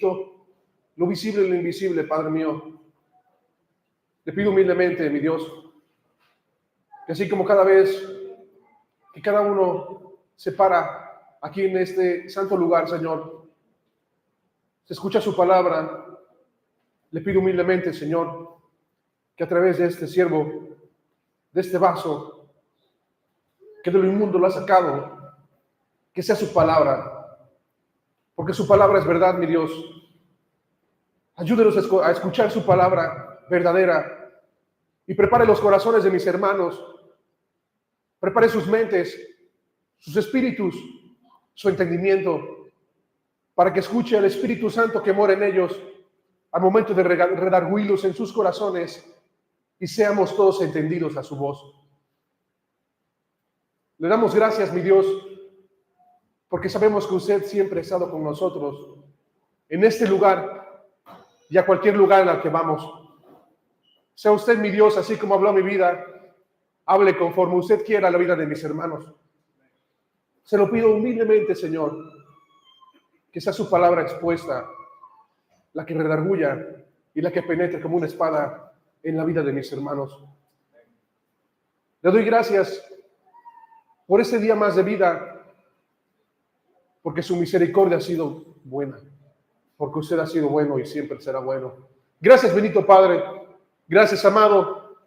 lo visible y lo invisible, Padre mío. Le pido humildemente, mi Dios, que así como cada vez que cada uno se para aquí en este santo lugar, Señor, se escucha su palabra, le pido humildemente, Señor, que a través de este siervo, de este vaso, que de lo inmundo lo ha sacado, que sea su palabra, porque su palabra es verdad, mi Dios. Ayúdenos a escuchar su palabra verdadera y prepare los corazones de mis hermanos, prepare sus mentes, sus espíritus, su entendimiento, para que escuche al Espíritu Santo que mora en ellos al momento de redarguirlos en sus corazones y seamos todos entendidos a su voz. Le damos gracias, mi Dios, porque sabemos que usted siempre ha estado con nosotros en este lugar y a cualquier lugar en el que vamos. Sea usted mi Dios, así como habló mi vida, hable conforme usted quiera la vida de mis hermanos. Se lo pido humildemente, Señor, que sea su palabra expuesta, la que redarguya y la que penetre como una espada en la vida de mis hermanos. Le doy gracias por este día más de vida, porque su misericordia ha sido buena, porque usted ha sido bueno y siempre será bueno. Gracias, bendito Padre. Gracias, amado.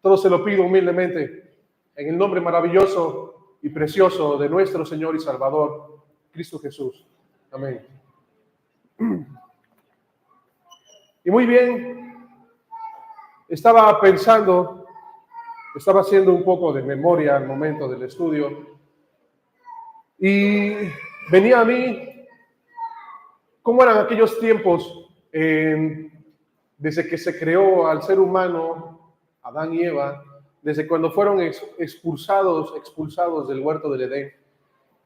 Todo se lo pido humildemente en el nombre maravilloso y precioso de nuestro Señor y Salvador, Cristo Jesús. Amén. Y muy bien, estaba haciendo un poco de memoria al momento del estudio y venía a mí cómo eran aquellos tiempos desde que se creó al ser humano, Adán y Eva, desde cuando fueron expulsados del huerto del Edén.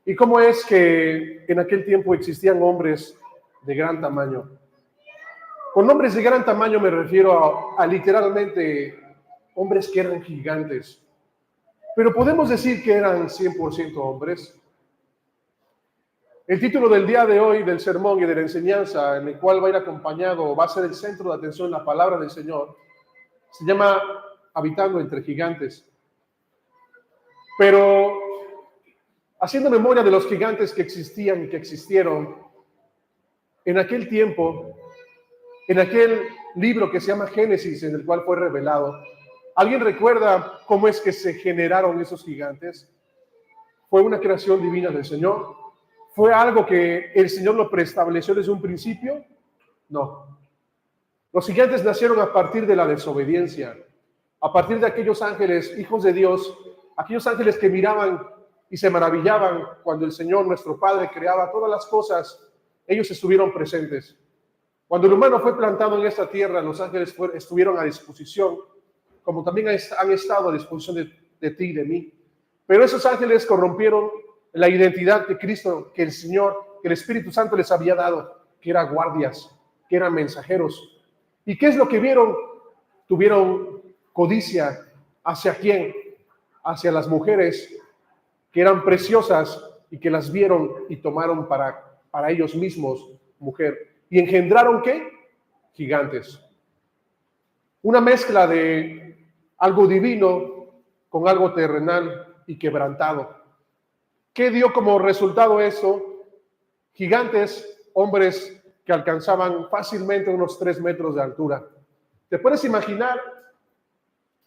Y cómo es que en aquel tiempo existían hombres de gran tamaño. Con hombres de gran tamaño me refiero a literalmente hombres que eran gigantes. Pero podemos decir que eran 100% hombres. El título del día de hoy del sermón y de la enseñanza, en el cual va a ir acompañado, va a ser el centro de atención, la palabra del Señor, se llama Habitando entre Gigantes. Pero haciendo memoria de los gigantes que existían y que existieron en aquel tiempo, en aquel libro que se llama Génesis, en el cual fue revelado, ¿alguien recuerda cómo es que se generaron esos gigantes? ¿Fue una creación divina del Señor? ¿Fue algo que el Señor lo preestableció desde un principio? No. Los gigantes nacieron a partir de la desobediencia, a partir de aquellos ángeles, hijos de Dios, aquellos ángeles que miraban y se maravillaban cuando el Señor, nuestro Padre, creaba todas las cosas. Ellos estuvieron presentes. Cuando el humano fue plantado en esta tierra, los ángeles estuvieron a disposición, como también han estado a disposición de ti y de mí. Pero esos ángeles corrompieron la identidad que Cristo, que el Señor, que el Espíritu Santo les había dado, que eran guardias, que eran mensajeros. ¿Y qué es lo que vieron? Tuvieron codicia. ¿Hacia quién? Hacia las mujeres que eran preciosas y que las vieron y tomaron para ellos mismos mujer. ¿Y engendraron qué? Gigantes. Una mezcla de algo divino con algo terrenal y quebrantado. ¿Qué dio como resultado eso? Gigantes, hombres que alcanzaban fácilmente unos 3 metros de altura. ¿Te puedes imaginar?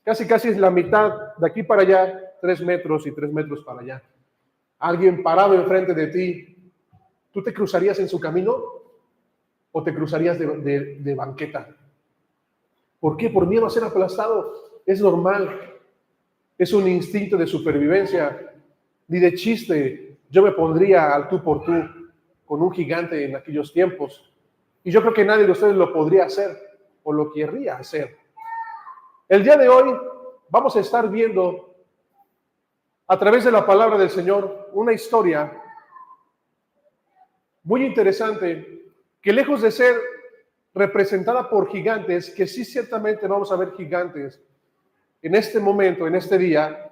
Casi es la mitad de aquí para allá, 3 metros y 3 metros para allá. Alguien parado enfrente de ti, ¿tú te cruzarías en su camino o te cruzarías de banqueta? ¿Por qué? Por miedo a ser aplastado. Es normal. Es un instinto de supervivencia. Ni de chiste yo me pondría al tú por tú con un gigante en aquellos tiempos. Y yo creo que nadie de ustedes lo podría hacer o lo querría hacer. El día de hoy vamos a estar viendo a través de la palabra del Señor una historia muy interesante que lejos de ser representada por gigantes, que sí ciertamente vamos a ver gigantes en este momento, en este día,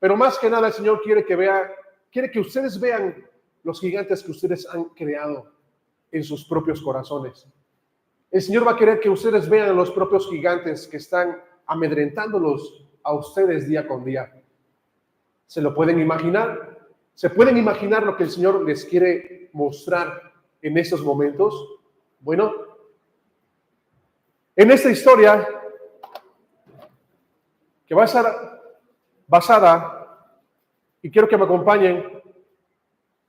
pero más que nada el Señor quiere que ustedes vean los gigantes que ustedes han creado. en sus propios corazones. El Señor va a querer que ustedes vean a los propios gigantes que están amedrentándolos a ustedes día con día. ¿Se lo pueden imaginar? ¿Se pueden imaginar lo que el Señor les quiere mostrar en estos momentos? Bueno, en esta historia, que va a estar basada, y quiero que me acompañen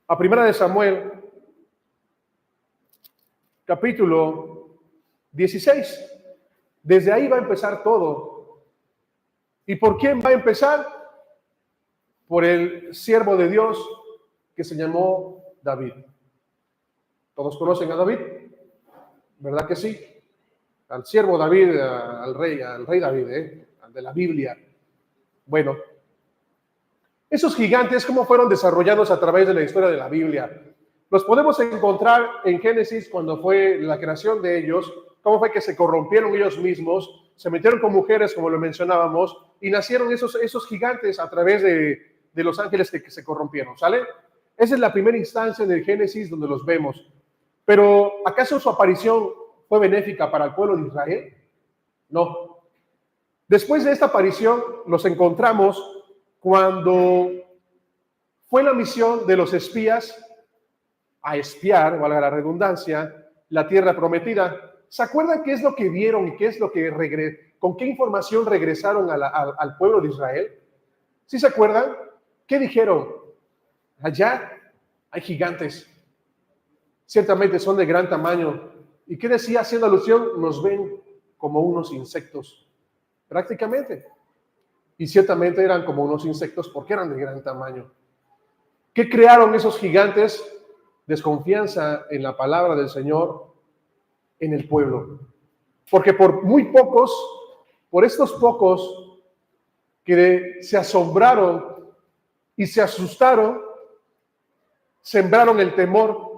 a 1 Samuel, capítulo 16. Desde ahí va a empezar todo. ¿Y por quién va a empezar? Por el siervo de Dios que se llamó David. ¿Todos conocen a David? ¿Verdad que sí? Al siervo David, al rey David, al de la Biblia. Bueno, esos gigantes, ¿cómo fueron desarrollados a través de la historia de la Biblia? Los podemos encontrar en Génesis, cuando fue la creación de ellos, cómo fue que se corrompieron ellos mismos, se metieron con mujeres, como lo mencionábamos, y nacieron esos gigantes a través de los ángeles que se corrompieron, ¿sale? Esa es la primera instancia de Génesis donde los vemos. Pero, ¿acaso su aparición fue benéfica para el pueblo de Israel? No. Después de esta aparición, los encontramos cuando fue la misión de los espías a espiar, valga la redundancia, la tierra prometida. ¿Se acuerdan qué es lo que vieron y qué es lo que con qué información regresaron al pueblo de Israel? ¿Sí se acuerdan? ¿Qué dijeron? Allá hay gigantes. Ciertamente son de gran tamaño. ¿Y qué decía haciendo alusión? Nos ven como unos insectos, prácticamente. Y ciertamente eran como unos insectos porque eran de gran tamaño. ¿Qué crearon esos gigantes? Desconfianza en la palabra del Señor en el pueblo. Porque por estos pocos que se asombraron y se asustaron, sembraron el temor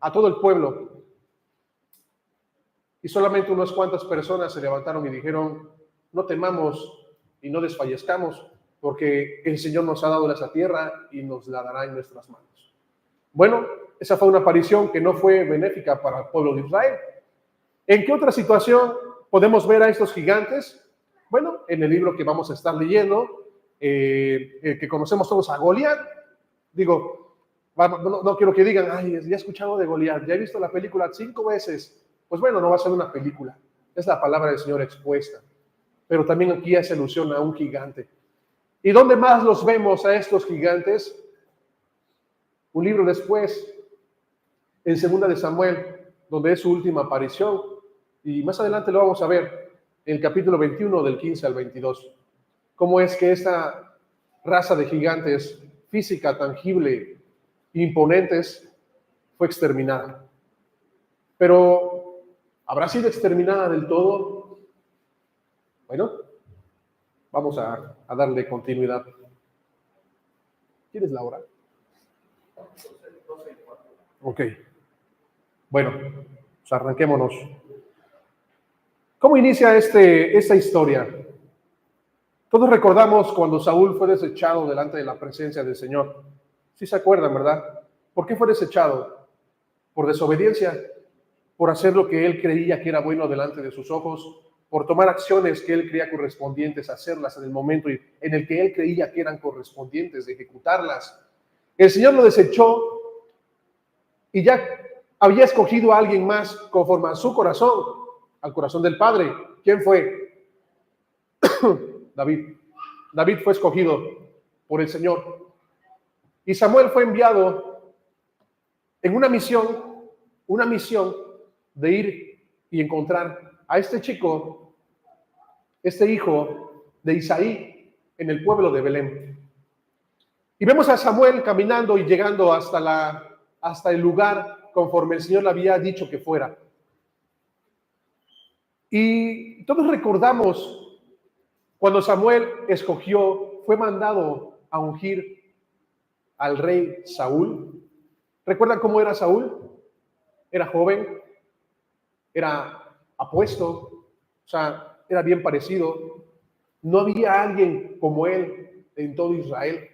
a todo el pueblo. Y solamente unas cuantas personas se levantaron y dijeron: no temamos y no desfallezcamos, porque el Señor nos ha dado esa tierra y nos la dará en nuestras manos. Bueno, esa fue una aparición que no fue benéfica para el pueblo de Israel. ¿En qué otra situación podemos ver a estos gigantes? Bueno, en el libro que vamos a estar leyendo, que conocemos todos, a Goliat. Digo, no quiero que digan: ay, ya he escuchado de Goliat, ya he visto la película 5 veces. Pues bueno, no va a ser una película, es la palabra del Señor expuesta. Pero también aquí hace alusión a un gigante. ¿Y dónde más los vemos a estos gigantes? Un libro después, en 2 Samuel, donde es su última aparición, y más adelante lo vamos a ver, en el capítulo 21, del 15 al 22. Cómo es que esta raza de gigantes, física, tangible, imponentes, fue exterminada. Pero, ¿habrá sido exterminada del todo? Bueno, vamos a darle continuidad. ¿Tienes la hora? Ok. Bueno, pues arranquémonos. ¿Cómo inicia esta historia? Todos recordamos cuando Saúl fue desechado delante de la presencia del Señor. Sí se acuerdan, ¿verdad? ¿Por qué fue desechado? Por desobediencia, por hacer lo que él creía que era bueno delante de sus ojos, por tomar acciones que él creía correspondientes a hacerlas en el momento en el que él creía que eran correspondientes de ejecutarlas. El Señor lo desechó y ya había escogido a alguien más conforme a su corazón, al corazón del Padre. ¿Quién fue? David. David fue escogido por el Señor. Y Samuel fue enviado en una misión de ir y encontrar a este chico, este hijo de Isaí, en el pueblo de Belén. Y vemos a Samuel caminando y llegando hasta el lugar conforme el Señor le había dicho que fuera. Y todos recordamos cuando Samuel fue mandado a ungir al rey Saúl. ¿Recuerdan cómo era Saúl? Era joven, era apuesto, o sea, era bien parecido. No había alguien como él en todo Israel.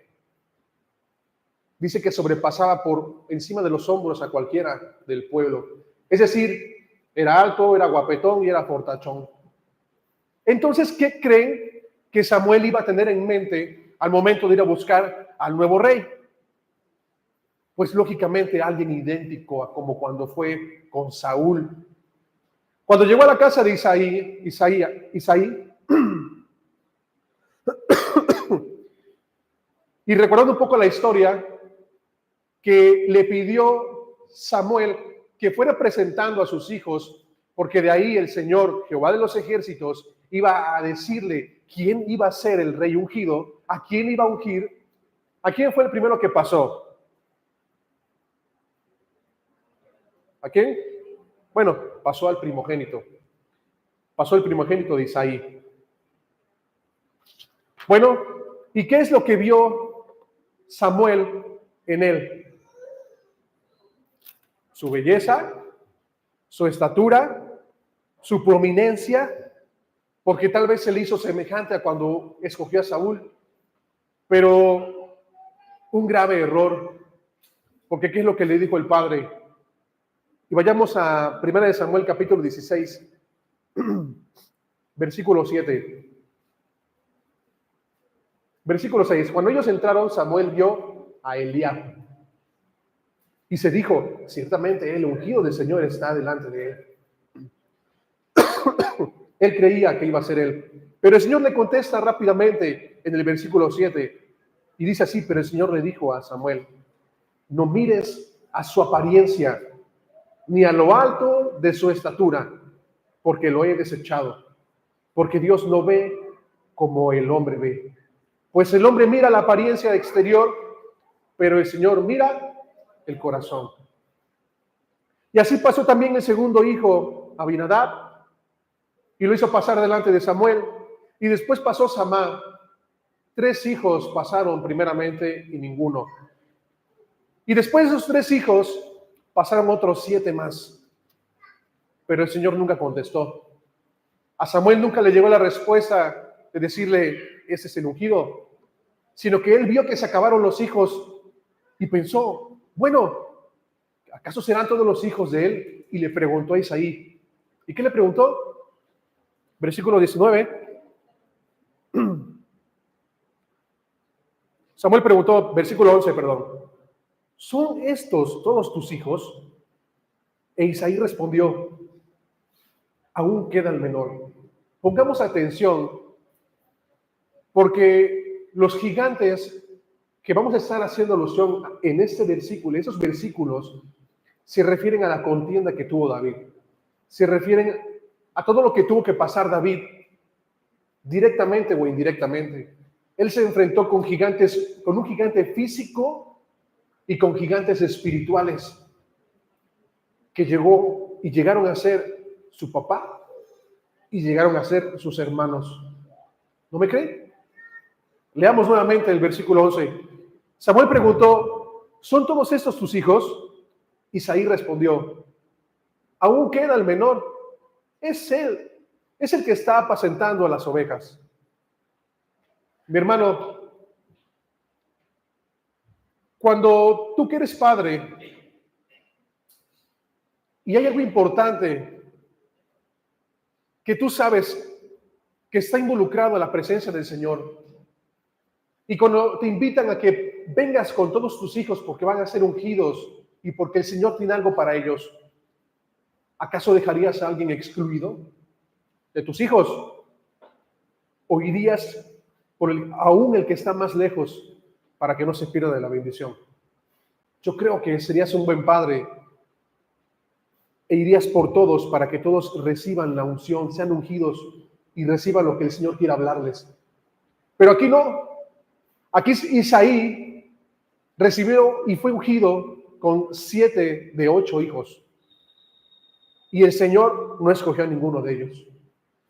dice que sobrepasaba por encima de los hombros a cualquiera del pueblo. Es decir, era alto, era guapetón y era fortachón. Entonces, ¿qué creen que Samuel iba a tener en mente al momento de ir a buscar al nuevo rey? Pues lógicamente alguien idéntico a como cuando fue con Saúl. Cuando llegó a la casa de Isaí, y recordando un poco la historia, que le pidió Samuel que fuera presentando a sus hijos, porque de ahí el Señor, Jehová de los ejércitos, iba a decirle quién iba a ser el rey ungido, a quién iba a ungir. ¿A quién fue el primero que pasó? ¿A quién? Bueno, pasó al primogénito. Pasó el primogénito de Isaí. Bueno, ¿y qué es lo que vio Samuel en él? Su belleza, su estatura, su prominencia, porque tal vez se le hizo semejante a cuando escogió a Saúl, pero un grave error, porque ¿qué es lo que le dijo el padre? Y vayamos a 1 Samuel capítulo 16, versículo 7. Versículo 6. Cuando ellos entraron, Samuel vio a Eliab y se dijo, ciertamente el ungido del Señor está delante de él. Él creía que iba a ser él, pero el Señor le contesta rápidamente en el versículo 7 y dice así, pero el Señor le dijo a Samuel, no mires a su apariencia ni a lo alto de su estatura, porque lo he desechado, porque Dios no ve como el hombre ve. Pues el hombre mira la apariencia exterior, pero el Señor mira el corazón. Y así pasó también el segundo hijo, Abinadab, y lo hizo pasar delante de Samuel. Y después pasó Samá. 3 hijos pasaron primeramente y ninguno. Y después de esos 3 hijos pasaron otros 7 más. Pero el Señor nunca contestó. A Samuel nunca le llegó la respuesta de decirle, ese es el ungido, sino que él vio que se acabaron los hijos y pensó, bueno, ¿acaso serán todos los hijos de él? Y le preguntó a Isaí. ¿Y qué le preguntó? Versículo 19. Samuel preguntó, versículo 11, perdón, ¿son estos todos tus hijos? E Isaí respondió, aún queda el menor. Pongamos atención, porque los gigantes que vamos a estar haciendo alusión en este versículo, esos versículos, se refieren a la contienda que tuvo David. Se refieren a todo lo que tuvo que pasar David, directamente o indirectamente. Él se enfrentó con gigantes, con un gigante físico y con gigantes espirituales que llegó y llegaron a ser su papá y llegaron a ser sus hermanos. ¿No me creen? Leamos nuevamente el versículo 11. Samuel preguntó, ¿son todos estos tus hijos? Isaí respondió, aún queda el menor, es él, es el que está apacentando a las ovejas. Mi hermano, cuando tú que eres padre y hay algo importante que tú sabes que está involucrado en la presencia del Señor, y cuando te invitan a que vengas con todos tus hijos porque van a ser ungidos y porque el Señor tiene algo para ellos, ¿acaso dejarías a alguien excluido de tus hijos? ¿O irías por aún el que está más lejos para que no se pierda de la bendición? Yo creo que serías un buen padre e irías por todos para que todos reciban la unción, sean ungidos y reciban lo que el Señor quiere hablarles. Pero aquí no. Aquí Isaí recibió y fue ungido con 7 de 8 hijos. Y el Señor no escogió a ninguno de ellos,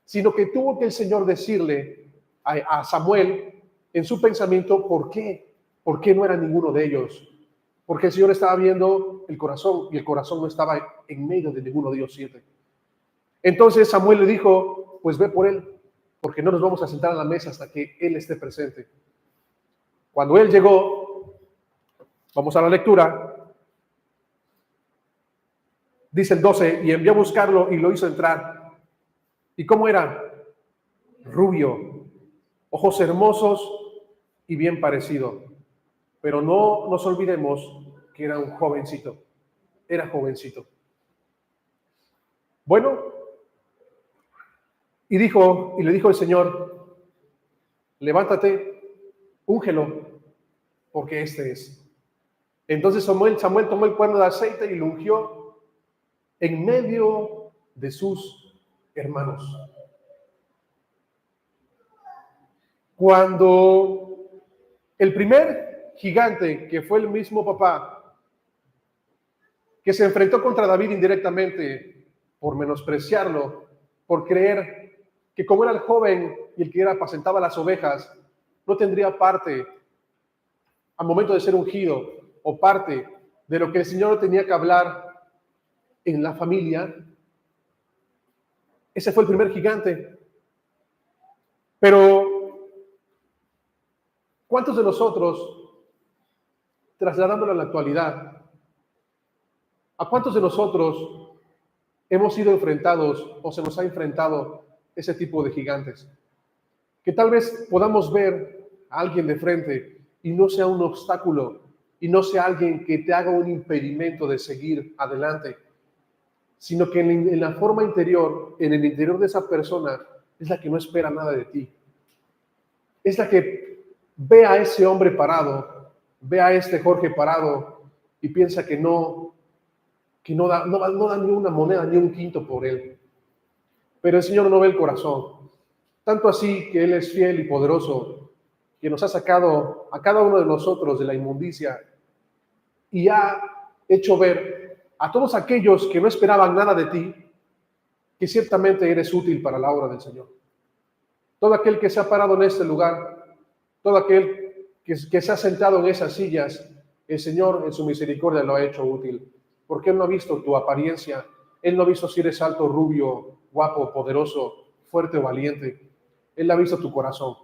sino que tuvo que el Señor decirle a Samuel en su pensamiento por qué no era ninguno de ellos. Porque el Señor estaba viendo el corazón y el corazón no estaba en medio de ninguno de ellos 7. Entonces Samuel le dijo, pues ve por él, porque no nos vamos a sentar a la mesa hasta que él esté presente. Cuando él llegó, Vamos a la lectura. Dice el 12, y envió a buscarlo y lo hizo entrar. ¿Y cómo era? Rubio, ojos hermosos y bien parecido. Pero no nos olvidemos que era un jovencito. Era jovencito. Bueno, y le dijo el Señor, levántate, úngelo, porque este es. Entonces Samuel tomó el cuerno de aceite y lo ungió en medio de sus hermanos. Cuando el primer gigante, que fue el mismo papá, que se enfrentó contra David indirectamente por menospreciarlo, por creer que como era el joven y el que apacentaba las ovejas, no tendría parte al momento de ser ungido o parte de lo que el Señor tenía que hablar en la familia. Ese fue el primer gigante. Pero ¿cuántos de nosotros, trasladándolo a la actualidad, a cuántos de nosotros hemos sido enfrentados o se nos ha enfrentado ese tipo de gigantes? Que tal vez podamos ver a alguien de frente y no sea un obstáculo y no sea alguien que te haga un impedimento de seguir adelante, sino que en la forma interior, en el interior de esa persona, es la que no espera nada de ti. Es la que ve a ese hombre parado, ve a este Jorge parado y piensa que no da ni una moneda, ni un quinto por él. Pero el Señor no ve el corazón. Tanto así que Él es fiel y poderoso, que nos ha sacado a cada uno de nosotros de la inmundicia y ha hecho ver a todos aquellos que no esperaban nada de ti, que ciertamente eres útil para la obra del Señor. Todo aquel que se ha parado en este lugar, todo aquel que se ha sentado en esas sillas, el Señor en su misericordia lo ha hecho útil, porque Él no ha visto tu apariencia, Él no ha visto si eres alto, rubio, guapo, poderoso, fuerte o valiente. Él ha visto tu corazón.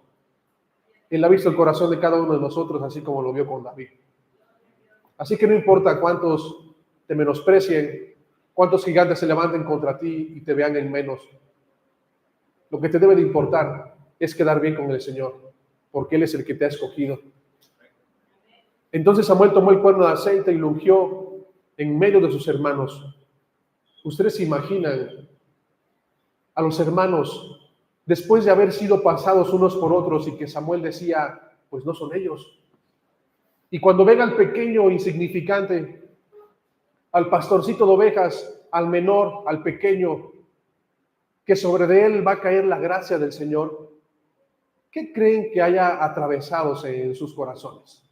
Él ha visto el corazón de cada uno de nosotros, así como lo vio con David. Así que no importa cuántos te menosprecien, cuántos gigantes se levanten contra ti y te vean en menos. Lo que te debe de importar es quedar bien con el Señor, porque Él es el que te ha escogido. Entonces Samuel tomó el cuerno de aceite y lo ungió en medio de sus hermanos. Ustedes se imaginan a los hermanos después de haber sido pasados unos por otros y que Samuel decía, pues no son ellos. Y cuando ven al pequeño insignificante, al pastorcito de ovejas, al menor, al pequeño, que sobre de él va a caer la gracia del Señor, ¿qué creen que haya atravesado en sus corazones?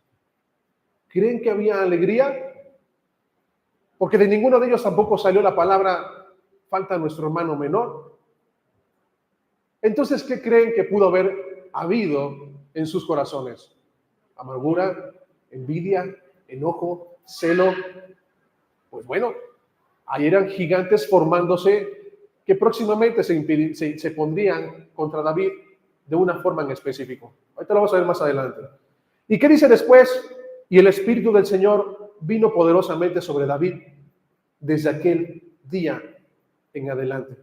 ¿Creen que había alegría? Porque de ninguno de ellos tampoco salió la palabra, falta nuestro hermano menor. Entonces, ¿qué creen que pudo haber habido en sus corazones? Amargura, envidia, enojo, celo. Pues bueno, ahí eran gigantes formándose que próximamente se pondrían contra David de una forma en específico. Ahorita lo vamos a ver más adelante. ¿Y qué dice después? Y el Espíritu del Señor vino poderosamente sobre David desde aquel día en adelante.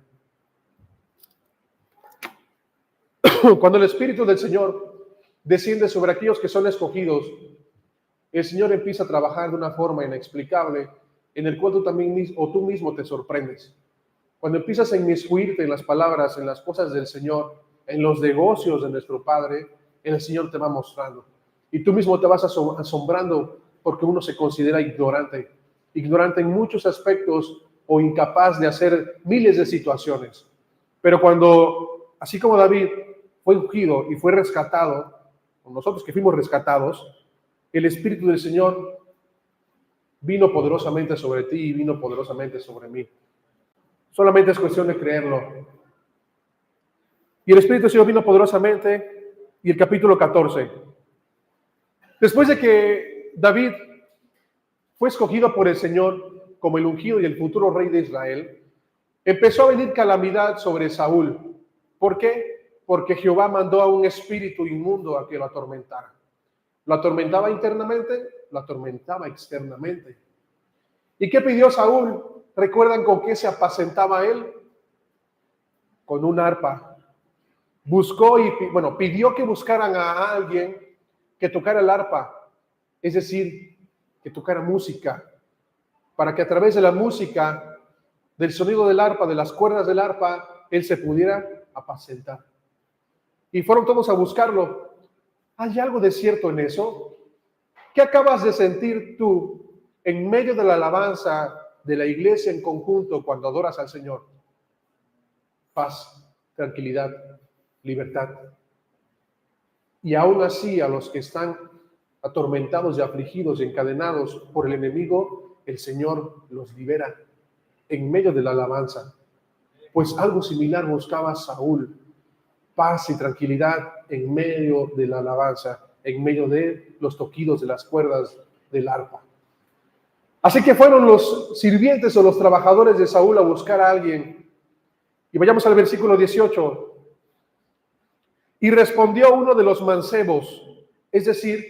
Cuando el Espíritu del Señor desciende sobre aquellos que son escogidos, el Señor empieza a trabajar de una forma inexplicable en el cual tú mismo te sorprendes. Cuando empiezas a inmiscuirte en las palabras, en las cosas del Señor, en los negocios de nuestro Padre, el Señor te va mostrando. Y tú mismo te vas asombrando porque uno se considera ignorante en muchos aspectos o incapaz de hacer miles de situaciones. Pero cuando, así como David fue ungido y fue rescatado, o nosotros que fuimos rescatados, el Espíritu del Señor vino poderosamente sobre ti y vino poderosamente sobre mí. Solamente es cuestión de creerlo. Y el Espíritu del Señor vino poderosamente, y el capítulo 14. Después de que David fue escogido por el Señor como el ungido y el futuro rey de Israel, empezó a venir calamidad sobre Saúl. ¿Por qué? Porque Jehová mandó a un espíritu inmundo a que lo atormentara. Lo atormentaba internamente lo atormentaba externamente. ¿Y qué pidió Saúl? ¿Recuerdan con qué se apacentaba él? Con un arpa. Buscó pidió que buscaran a alguien que tocara el arpa, es decir, que tocara música, para que a través de la música, del sonido del arpa, de las cuerdas del arpa, él se pudiera apacentar. Y fueron todos a buscarlo. ¿Hay algo de cierto en eso? ¿Qué acabas de sentir tú en medio de la alabanza de la iglesia en conjunto cuando adoras al Señor? Paz, tranquilidad, libertad. Y aún así, a los que están atormentados y afligidos y encadenados por el enemigo, el Señor los libera en medio de la alabanza. Pues algo similar buscaba Saúl: paz y tranquilidad en medio de la alabanza, en medio de los toquidos de las cuerdas del arpa. Así que fueron los sirvientes o los trabajadores de Saúl a buscar a alguien. Y vayamos al versículo 18. Y respondió uno de los mancebos, es decir,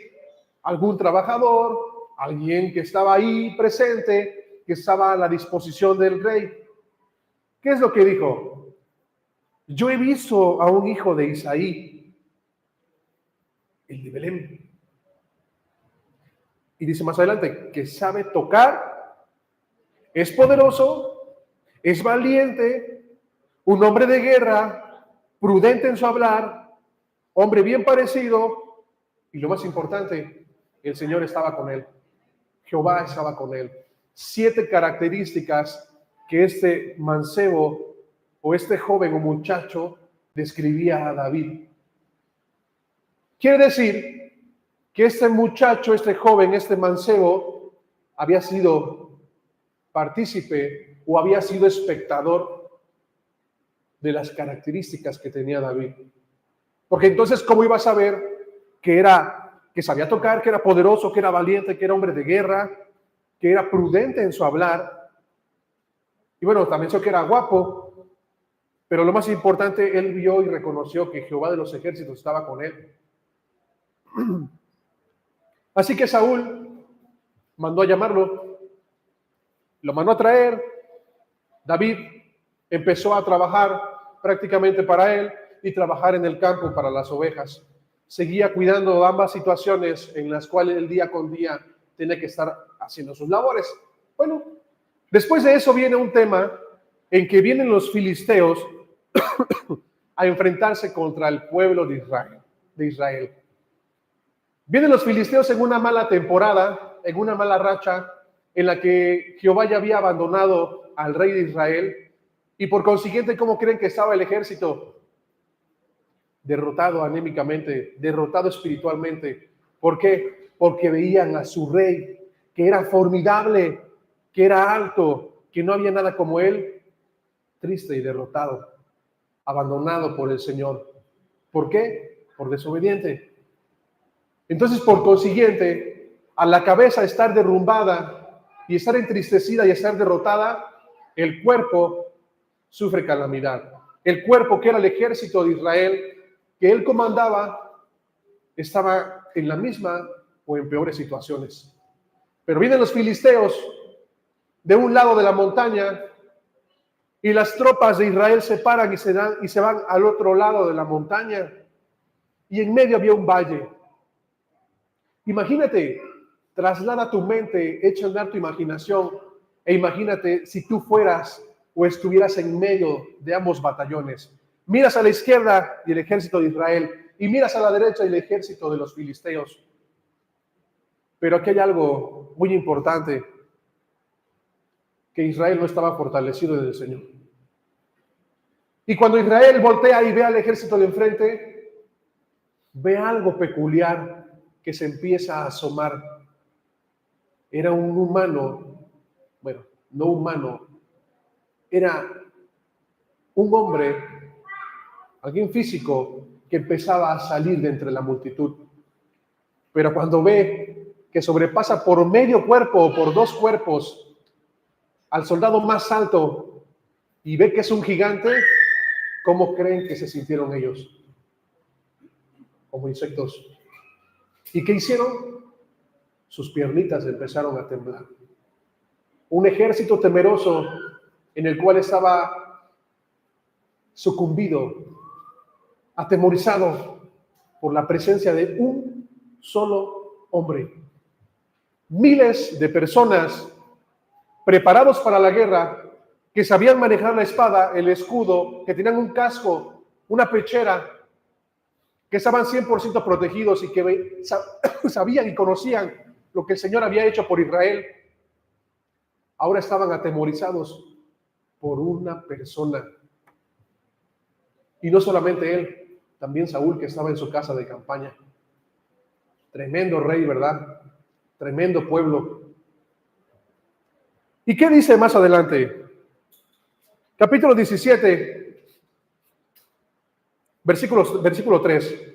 algún trabajador, alguien que estaba ahí presente, que estaba a la disposición del rey. ¿Qué es lo que dijo? Yo he visto a un hijo de Isaí, el de Belén. Y dice más adelante, que sabe tocar, es poderoso, es valiente, un hombre de guerra, prudente en su hablar, hombre bien parecido, y lo más importante, el Señor estaba con él. Jehová estaba con él. 7 características que este mancebo o este joven o muchacho describía a David. Quiere decir que este muchacho, este joven, este mancebo, había sido partícipe o había sido espectador de las características que tenía David. Porque entonces, ¿cómo iba a saber que sabía tocar, que era poderoso, que era valiente, que era hombre de guerra, que era prudente en su hablar? Y bueno, también sé que era guapo, pero lo más importante, él vio y reconoció que Jehová de los ejércitos estaba con él. Así que Saúl mandó a llamarlo, lo mandó a traer. David empezó a trabajar prácticamente para él y trabajar en el campo para las ovejas. Seguía cuidando ambas situaciones en las cuales el día con día tenía que estar haciendo sus labores. Bueno, después de eso viene un tema en que vienen los filisteos a enfrentarse contra el pueblo de Israel. Vienen los filisteos en una mala temporada, en una mala racha, en la que Jehová ya había abandonado al rey de Israel, y por consiguiente, ¿cómo creen que estaba el ejército? Derrotado anémicamente, derrotado espiritualmente. ¿Por qué? Porque veían a su rey, que era formidable, que era alto, que no había nada como él, triste y derrotado, abandonado por el Señor. ¿Por qué? Por desobediente. Entonces, por consiguiente, a la cabeza estar derrumbada y estar entristecida y estar derrotada, el cuerpo sufre calamidad. El cuerpo, que era el ejército de Israel, que él comandaba, estaba en la misma o en peores situaciones. Pero vienen los filisteos de un lado de la montaña y las tropas de Israel se paran y se van al otro lado de la montaña, y en medio había un valle. Imagínate, traslada tu mente, echa a andar tu imaginación e imagínate si tú fueras o estuvieras en medio de ambos batallones. Miras a la izquierda y el ejército de Israel y miras a la derecha y el ejército de los filisteos. Pero aquí hay algo muy importante, que Israel no estaba fortalecido en el Señor. Y cuando Israel voltea y ve al ejército de enfrente, ve algo peculiar que se empieza a asomar. Era un humano, bueno, no humano, era un hombre, alguien físico, que empezaba a salir de entre la multitud. Pero cuando ve que sobrepasa por medio cuerpo o por 2 cuerpos al soldado más alto y ve que es un gigante, ¿cómo creen que se sintieron ellos? Como insectos. ¿Y qué hicieron? sus piernitas empezaron a temblar. Un ejército temeroso en el cual estaba sucumbido, atemorizado por la presencia de un solo hombre. Miles de personas preparados para la guerra, que sabían manejar la espada, el escudo, que tenían un casco, una pechera, que estaban 100% protegidos y que sabían y conocían lo que el Señor había hecho por Israel, ahora estaban atemorizados por una persona. Y no solamente él, también Saúl, que estaba en su casa de campaña. Tremendo rey, ¿verdad? Tremendo pueblo. ¿Y qué dice más adelante? Capítulo 17, versículo 3.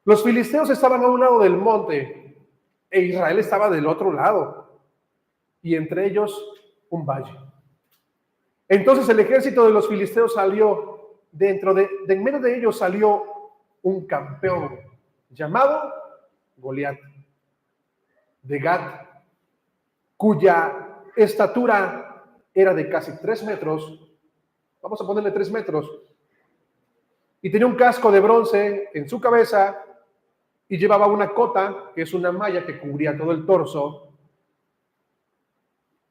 Los filisteos estaban a un lado del monte e Israel estaba del otro lado, y entre ellos un valle. Entonces el ejército de los filisteos salió, de en medio de ellos salió un campeón llamado Goliat, de Gat, cuya estatura era de casi 3 metros, vamos a ponerle 3 metros, y tenía un casco de bronce en su cabeza, y llevaba una cota, que es una malla que cubría todo el torso,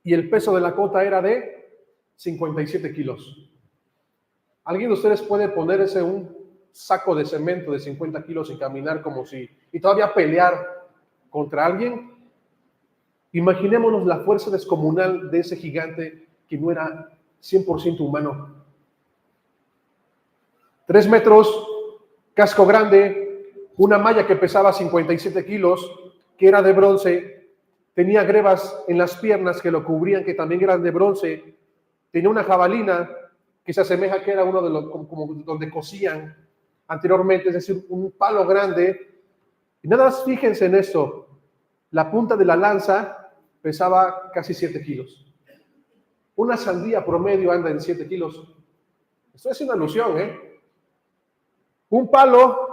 y el peso de la cota era de 57 kilos. ¿Alguien de ustedes puede ponerse un saco de cemento de 50 kilos y caminar y todavía pelear contra alguien? Imaginémonos la fuerza descomunal de ese gigante que no era 100% humano. 3 metros, casco grande, una malla que pesaba 57 kilos, que era de bronce, tenía grebas en las piernas que lo cubrían, que también eran de bronce, tenía una jabalina que se asemeja que era uno de los, como donde cosían anteriormente, es decir, un palo grande. Y nada más fíjense en esto, la punta de la lanza pesaba casi 7 kilos. Una sandía promedio anda en 7 kilos. Esto es una alusión, ¿eh? Un palo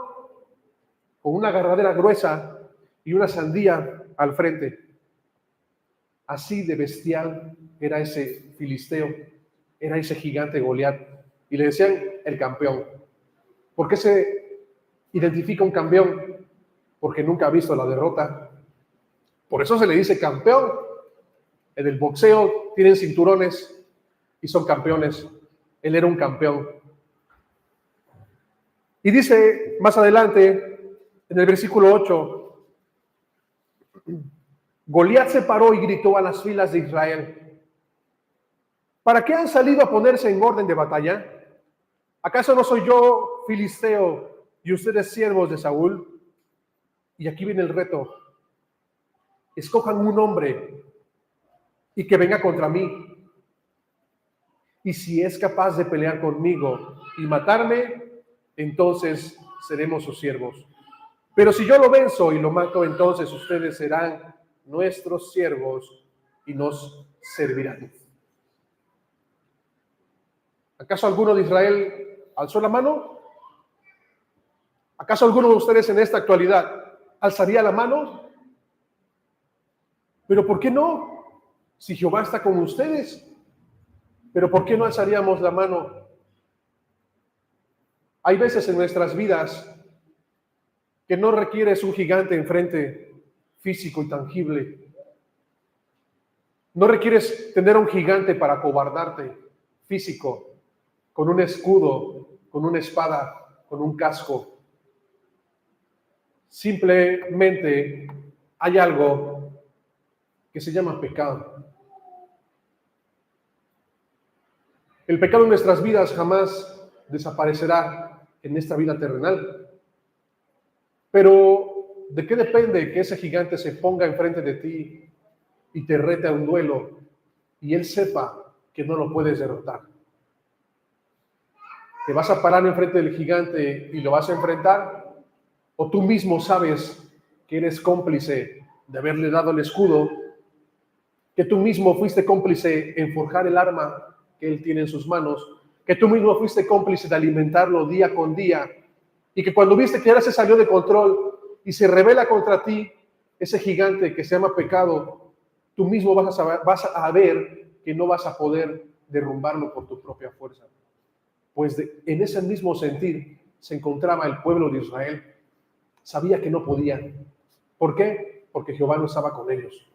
con una agarradera gruesa y una sandía al frente. Así de bestial era ese filisteo, era ese gigante Goliat. Y le decían el campeón. ¿Por qué se identifica un campeón? Porque nunca ha visto la derrota. Por eso se le dice campeón. En el boxeo tienen cinturones y son campeones. Él era un campeón. Y dice más adelante, en el versículo 8, Goliat se paró y gritó a las filas de Israel: ¿para qué han salido a ponerse en orden de batalla? ¿Acaso no soy yo filisteo y ustedes siervos de Saúl? Y aquí viene el reto: escojan un hombre y que venga contra mí. Y si es capaz de pelear conmigo y matarme, entonces seremos sus siervos. Pero si yo lo venzo y lo mato, entonces ustedes serán nuestros siervos y nos servirán. ¿Acaso alguno de Israel alzó la mano? ¿Acaso alguno de ustedes en esta actualidad alzaría la mano? Pero ¿por qué no? Si Jehová está con ustedes, ¿pero por qué no alzaríamos la mano? Hay veces en nuestras vidas que no requieres un gigante enfrente, físico y tangible. No requieres tener un gigante para acobardarte, físico, con un escudo, con una espada, con un casco. Simplemente hay algo que se llama pecado. El pecado en nuestras vidas jamás desaparecerá en esta vida terrenal. Pero, ¿de qué depende que ese gigante se ponga enfrente de ti y te rete a un duelo y él sepa que no lo puedes derrotar? ¿Te vas a parar enfrente del gigante y lo vas a enfrentar? ¿O tú mismo sabes que eres cómplice de haberle dado el escudo? ¿Que tú mismo fuiste cómplice en forjar el arma que él tiene en sus manos? ¿Que tú mismo fuiste cómplice de alimentarlo día con día? Y que cuando viste que ahora se salió de control y se rebela contra ti, ese gigante que se llama pecado, tú mismo vas a ver que no vas a poder derrumbarlo por tu propia fuerza. Pues en ese mismo sentir se encontraba el pueblo de Israel. Sabía que no podía. ¿Por qué? Porque Jehová no estaba con ellos.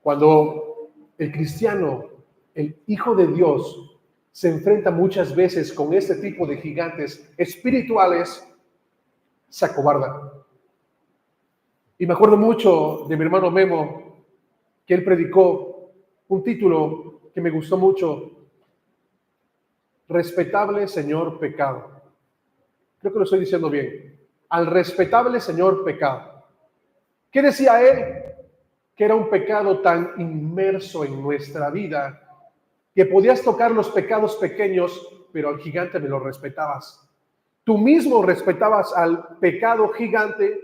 Cuando el cristiano, el Hijo de Dios, se enfrenta muchas veces con este tipo de gigantes espirituales, se acobarda. Y me acuerdo mucho de mi hermano Memo, que él predicó un título que me gustó mucho: Respetable Señor Pecado. Creo que lo estoy diciendo bien. Al respetable Señor Pecado. ¿Qué decía él? Que era un pecado tan inmerso en nuestra vida que podías tocar los pecados pequeños, pero al gigante me lo respetabas. Tú mismo respetabas al pecado gigante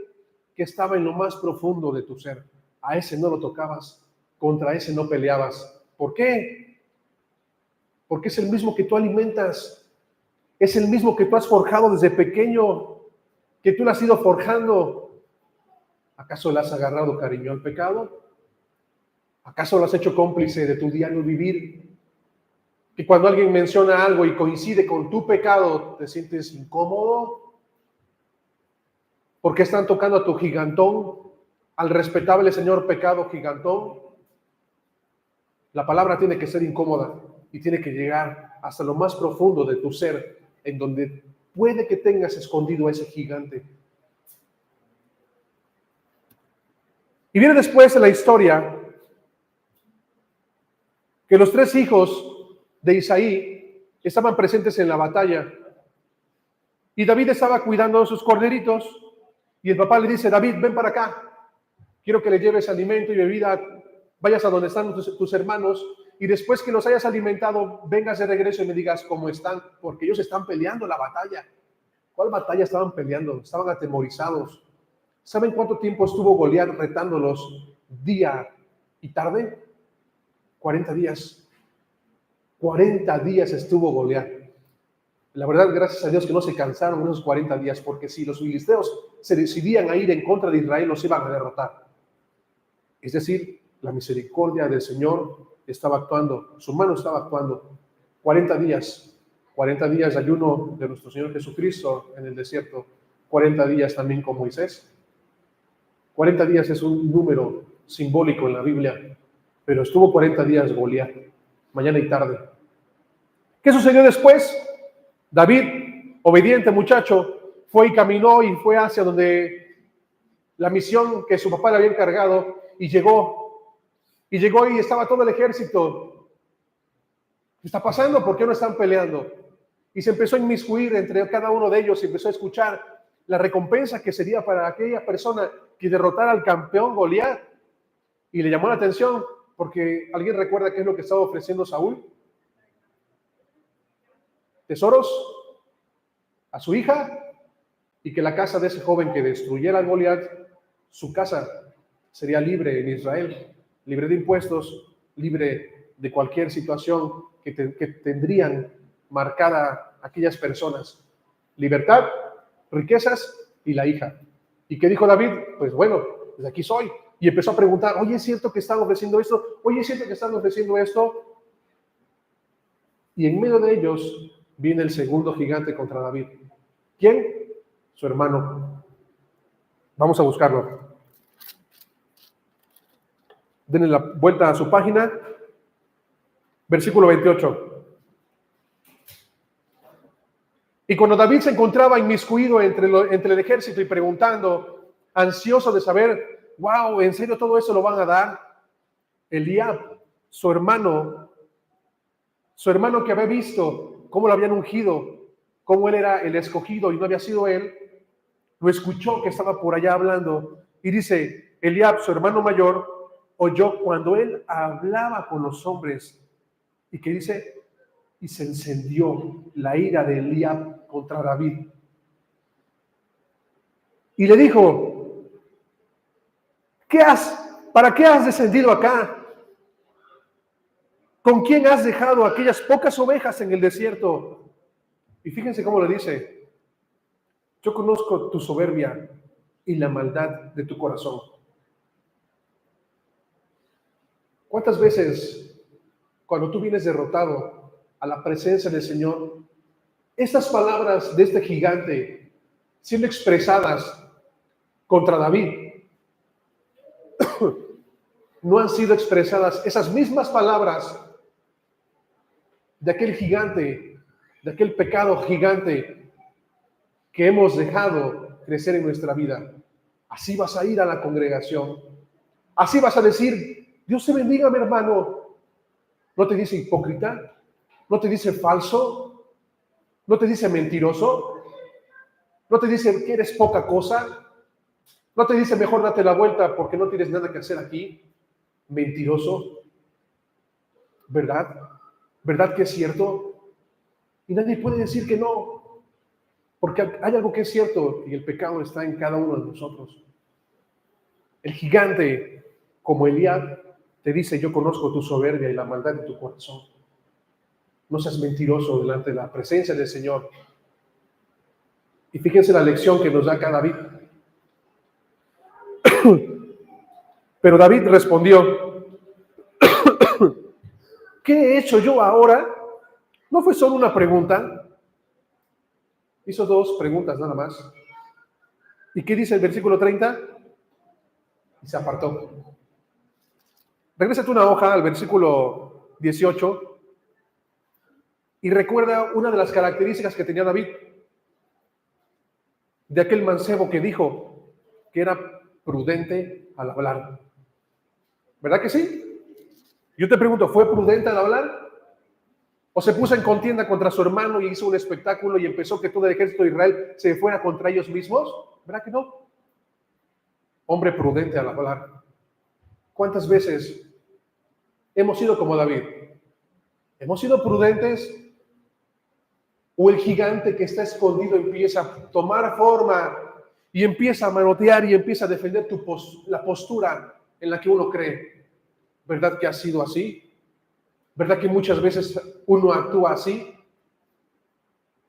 que estaba en lo más profundo de tu ser. A ese no lo tocabas, contra ese no peleabas. ¿Por qué? Porque es el mismo que tú alimentas, es el mismo que tú has forjado desde pequeño, que tú lo has ido forjando. ¿Acaso le has agarrado cariño al pecado? ¿Acaso lo has hecho cómplice de tu diario vivir? Que cuando alguien menciona algo y coincide con tu pecado, te sientes incómodo. ¿Por qué están tocando a tu gigantón, al respetable Señor pecado gigantón? La palabra tiene que ser incómoda y tiene que llegar hasta lo más profundo de tu ser, en donde puede que tengas escondido a ese gigante. Y viene después de la historia que los 3 hijos de Isaí estaban presentes en la batalla. Y David estaba cuidando a sus corderitos. Y el papá le dice: David, ven para acá. Quiero que le lleves alimento y bebida. Vayas a donde están tus hermanos. Y después que los hayas alimentado, vengas de regreso y me digas cómo están. Porque ellos están peleando la batalla. ¿Cuál batalla estaban peleando? Estaban atemorizados. ¿Saben cuánto tiempo estuvo Goliat retándolos día y tarde? 40 días. 40 días estuvo Goliat. La verdad, gracias a Dios que no se cansaron esos 40 días, porque si los filisteos se decidían a ir en contra de Israel, los iban a derrotar. Es decir, la misericordia del Señor estaba actuando, su mano estaba actuando. 40 días de ayuno de nuestro Señor Jesucristo en el desierto, 40 días también con Moisés. 40 días es un número simbólico en la Biblia, pero estuvo 40 días Goliat, mañana y tarde. ¿Qué sucedió después? David, obediente muchacho, fue y caminó y fue hacia donde la misión que su papá le había encargado, y llegó y estaba todo el ejército. ¿Qué está pasando? ¿Por qué no están peleando? Y se empezó a inmiscuir entre cada uno de ellos y empezó a escuchar la recompensa que sería para aquella persona que derrotara al campeón Goliat. Y le llamó la atención porque ¿alguien recuerda qué es lo que estaba ofreciendo Saúl? Tesoros a su hija, y que la casa de ese joven que destruyera a Goliat, su casa sería libre en Israel, libre de impuestos, libre de cualquier situación que tendrían marcada aquellas personas. Libertad, riquezas y la hija. ¿Y qué dijo David? Pues bueno, desde aquí soy. Y empezó a preguntar: oye, ¿es cierto que están ofreciendo esto? Oye, ¿es cierto que están ofreciendo esto? Y en medio de ellos viene el segundo gigante contra David. ¿Quién? Su hermano. Vamos a buscarlo. Denle la vuelta a su página. Versículo 28. Y cuando David se encontraba inmiscuido entre el ejército y preguntando, ansioso de saber, wow, ¿en serio todo eso lo van a dar? Eliab, su hermano que había visto cómo lo habían ungido, cómo él era el escogido y no había sido él, lo escuchó que estaba por allá hablando, y dice: Eliab, su hermano mayor, oyó cuando él hablaba con los hombres, y que dice, y se encendió la ira de Eliab contra David. Y le dijo: ¿para qué has descendido acá? ¿Con quién has dejado aquellas pocas ovejas en el desierto? Y fíjense cómo le dice: yo conozco tu soberbia y la maldad de tu corazón. ¿Cuántas veces cuando tú vienes derrotado a la presencia del Señor, estas palabras de este gigante siendo expresadas contra David, no han sido expresadas esas mismas palabras de aquel gigante, de aquel pecado gigante que hemos dejado crecer en nuestra vida? Así vas a ir a la congregación, así vas a decir: Dios te bendiga, mi hermano. ¿No te dice hipócrita? ¿No te dice falso? ¿No te dice mentiroso? ¿No te dice que eres poca cosa? ¿No te dice mejor date la vuelta porque no tienes nada que hacer aquí? Mentiroso. ¿Verdad? ¿Verdad que es cierto? Y nadie puede decir que no, porque hay algo que es cierto y el pecado está en cada uno de nosotros. El gigante, como Eliab, te dice: yo conozco tu soberbia y la maldad de tu corazón. No seas mentiroso delante de la presencia del Señor. Y fíjense la lección que nos da acá David. Pero David respondió: ¿qué he hecho yo ahora? No fue solo una pregunta. Hizo dos preguntas nada más. ¿Y qué dice el versículo 30? Y se apartó. Regrésate una hoja al versículo 18 y recuerda una de las características que tenía David, de aquel mancebo que dijo que era prudente al hablar. ¿Verdad que sí? Yo te pregunto, ¿fue prudente al hablar? ¿O se puso en contienda contra su hermano y hizo un espectáculo y empezó que todo el ejército de Israel se fuera contra ellos mismos? ¿Verdad que no? Hombre prudente al hablar. ¿Cuántas veces hemos sido como David? ¿Hemos sido prudentes? ¿O el gigante que está escondido empieza a tomar forma y empieza a manotear y empieza a defender la postura en la que uno cree? ¿Verdad que ha sido así? ¿Verdad que muchas veces uno actúa así?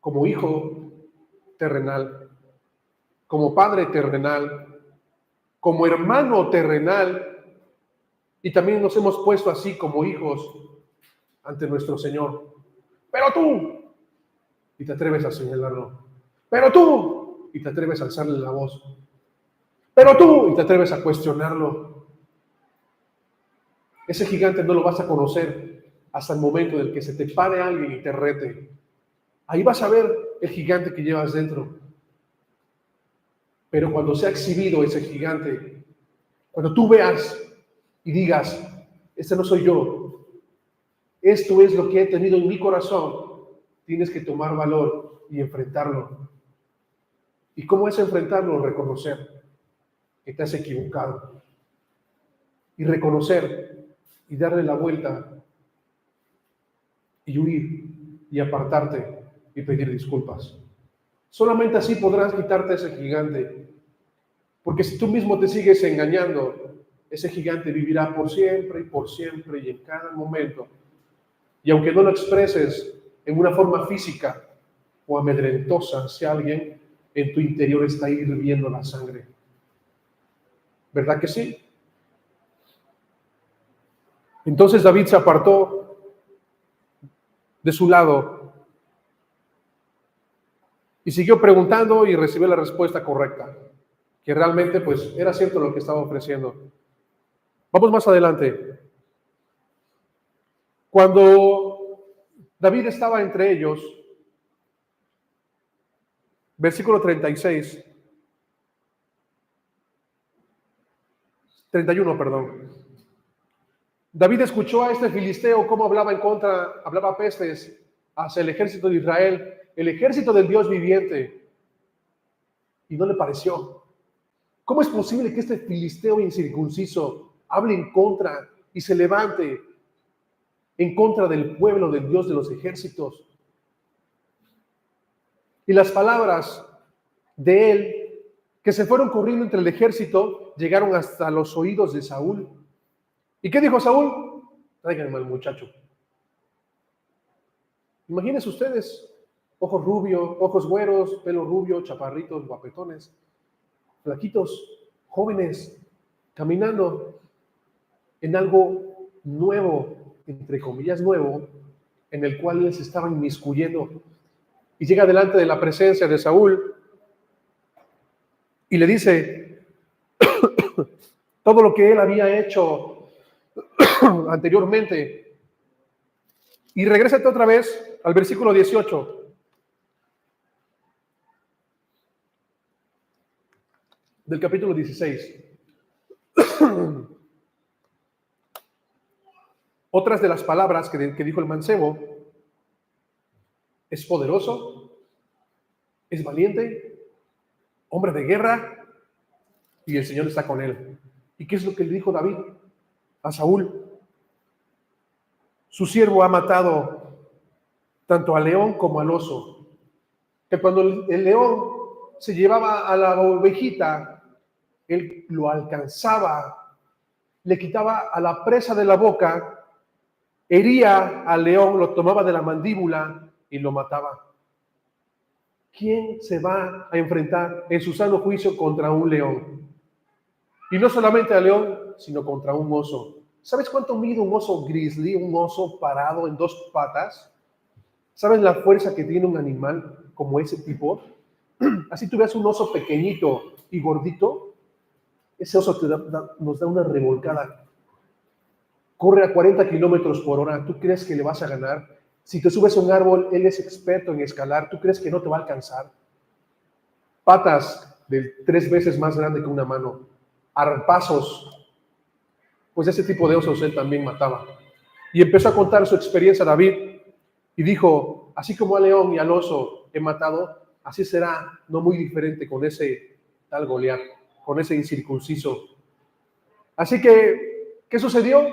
Como hijo terrenal, como padre terrenal, como hermano terrenal, y también nos hemos puesto así como hijos ante nuestro Señor. Pero tú, y te atreves a señalarlo. Pero tú, y te atreves a alzarle la voz. Pero tú, y te atreves a cuestionarlo. Ese gigante no lo vas a conocer hasta el momento en el que se te pare alguien y te rete. Ahí vas a ver el gigante que llevas dentro. Pero cuando sea exhibido ese gigante, cuando tú veas y digas: este no soy yo, esto es lo que he tenido en mi corazón, tienes que tomar valor y enfrentarlo. ¿Y cómo es enfrentarlo? Reconocer que te has equivocado. Y reconocer y darle la vuelta y huir y apartarte y pedir disculpas. Solamente así podrás quitarte ese gigante. Porque si tú mismo te sigues engañando, ese gigante vivirá por siempre y en cada momento. Y aunque no lo expreses en una forma física o amedrentosa hacia alguien, en tu interior está hirviendo la sangre. ¿Verdad que sí? Entonces David se apartó de su lado y siguió preguntando y recibió la respuesta correcta, que realmente pues era cierto lo que estaba ofreciendo. Vamos más adelante. Cuando David estaba entre ellos, versículo 36, 31, perdón. David escuchó a este filisteo cómo hablaba pestes hacia el ejército de Israel, el ejército del Dios viviente, y no le pareció. ¿Cómo es posible que este filisteo incircunciso hable en contra y se levante en contra del pueblo del Dios de los ejércitos? Y las palabras de él, que se fueron corriendo entre el ejército, llegaron hasta los oídos de Saúl. ¿Y qué dijo Saúl? Tráiganme al muchacho. Imagínense ustedes, ojos rubios, ojos güeros, pelo rubio, chaparritos, guapetones, flaquitos, jóvenes, caminando en algo nuevo, entre comillas nuevo, en el cual él se estaba inmiscuyendo. Y llega delante de la presencia de Saúl y le dice todo lo que él había hecho anteriormente. Y regrésate otra vez al versículo 18. Del capítulo 16. Otras de las palabras que dijo el mancebo: es poderoso, es valiente, hombre de guerra, y el Señor está con él. ¿Y qué es lo que le dijo David a Saúl? Su siervo ha matado tanto al león como al oso. Que cuando el león se llevaba a la ovejita, él lo alcanzaba, le quitaba a la presa de la boca, hería al león, lo tomaba de la mandíbula y lo mataba. ¿Quién se va a enfrentar en su sano juicio contra un león? Y no solamente al león, sino contra un oso. ¿Sabes cuánto mide un oso grizzly, un oso parado en dos patas? ¿Sabes la fuerza que tiene un animal como ese tipo? Así tú ves un oso pequeñito y gordito, ese oso nos da una revolcada. Corre a 40 kilómetros por hora. ¿Tú crees que le vas a ganar? Si te subes a un árbol, él es experto en escalar. ¿Tú crees que no te va a alcanzar? Patas de 3 veces más grande que una mano. Arpazos. Pues ese tipo de osos él también mataba. Y empezó a contar su experiencia a David y dijo: así como al león y al oso he matado, así será, no muy diferente con ese tal Goliat, con ese incircunciso. Así que, ¿qué sucedió?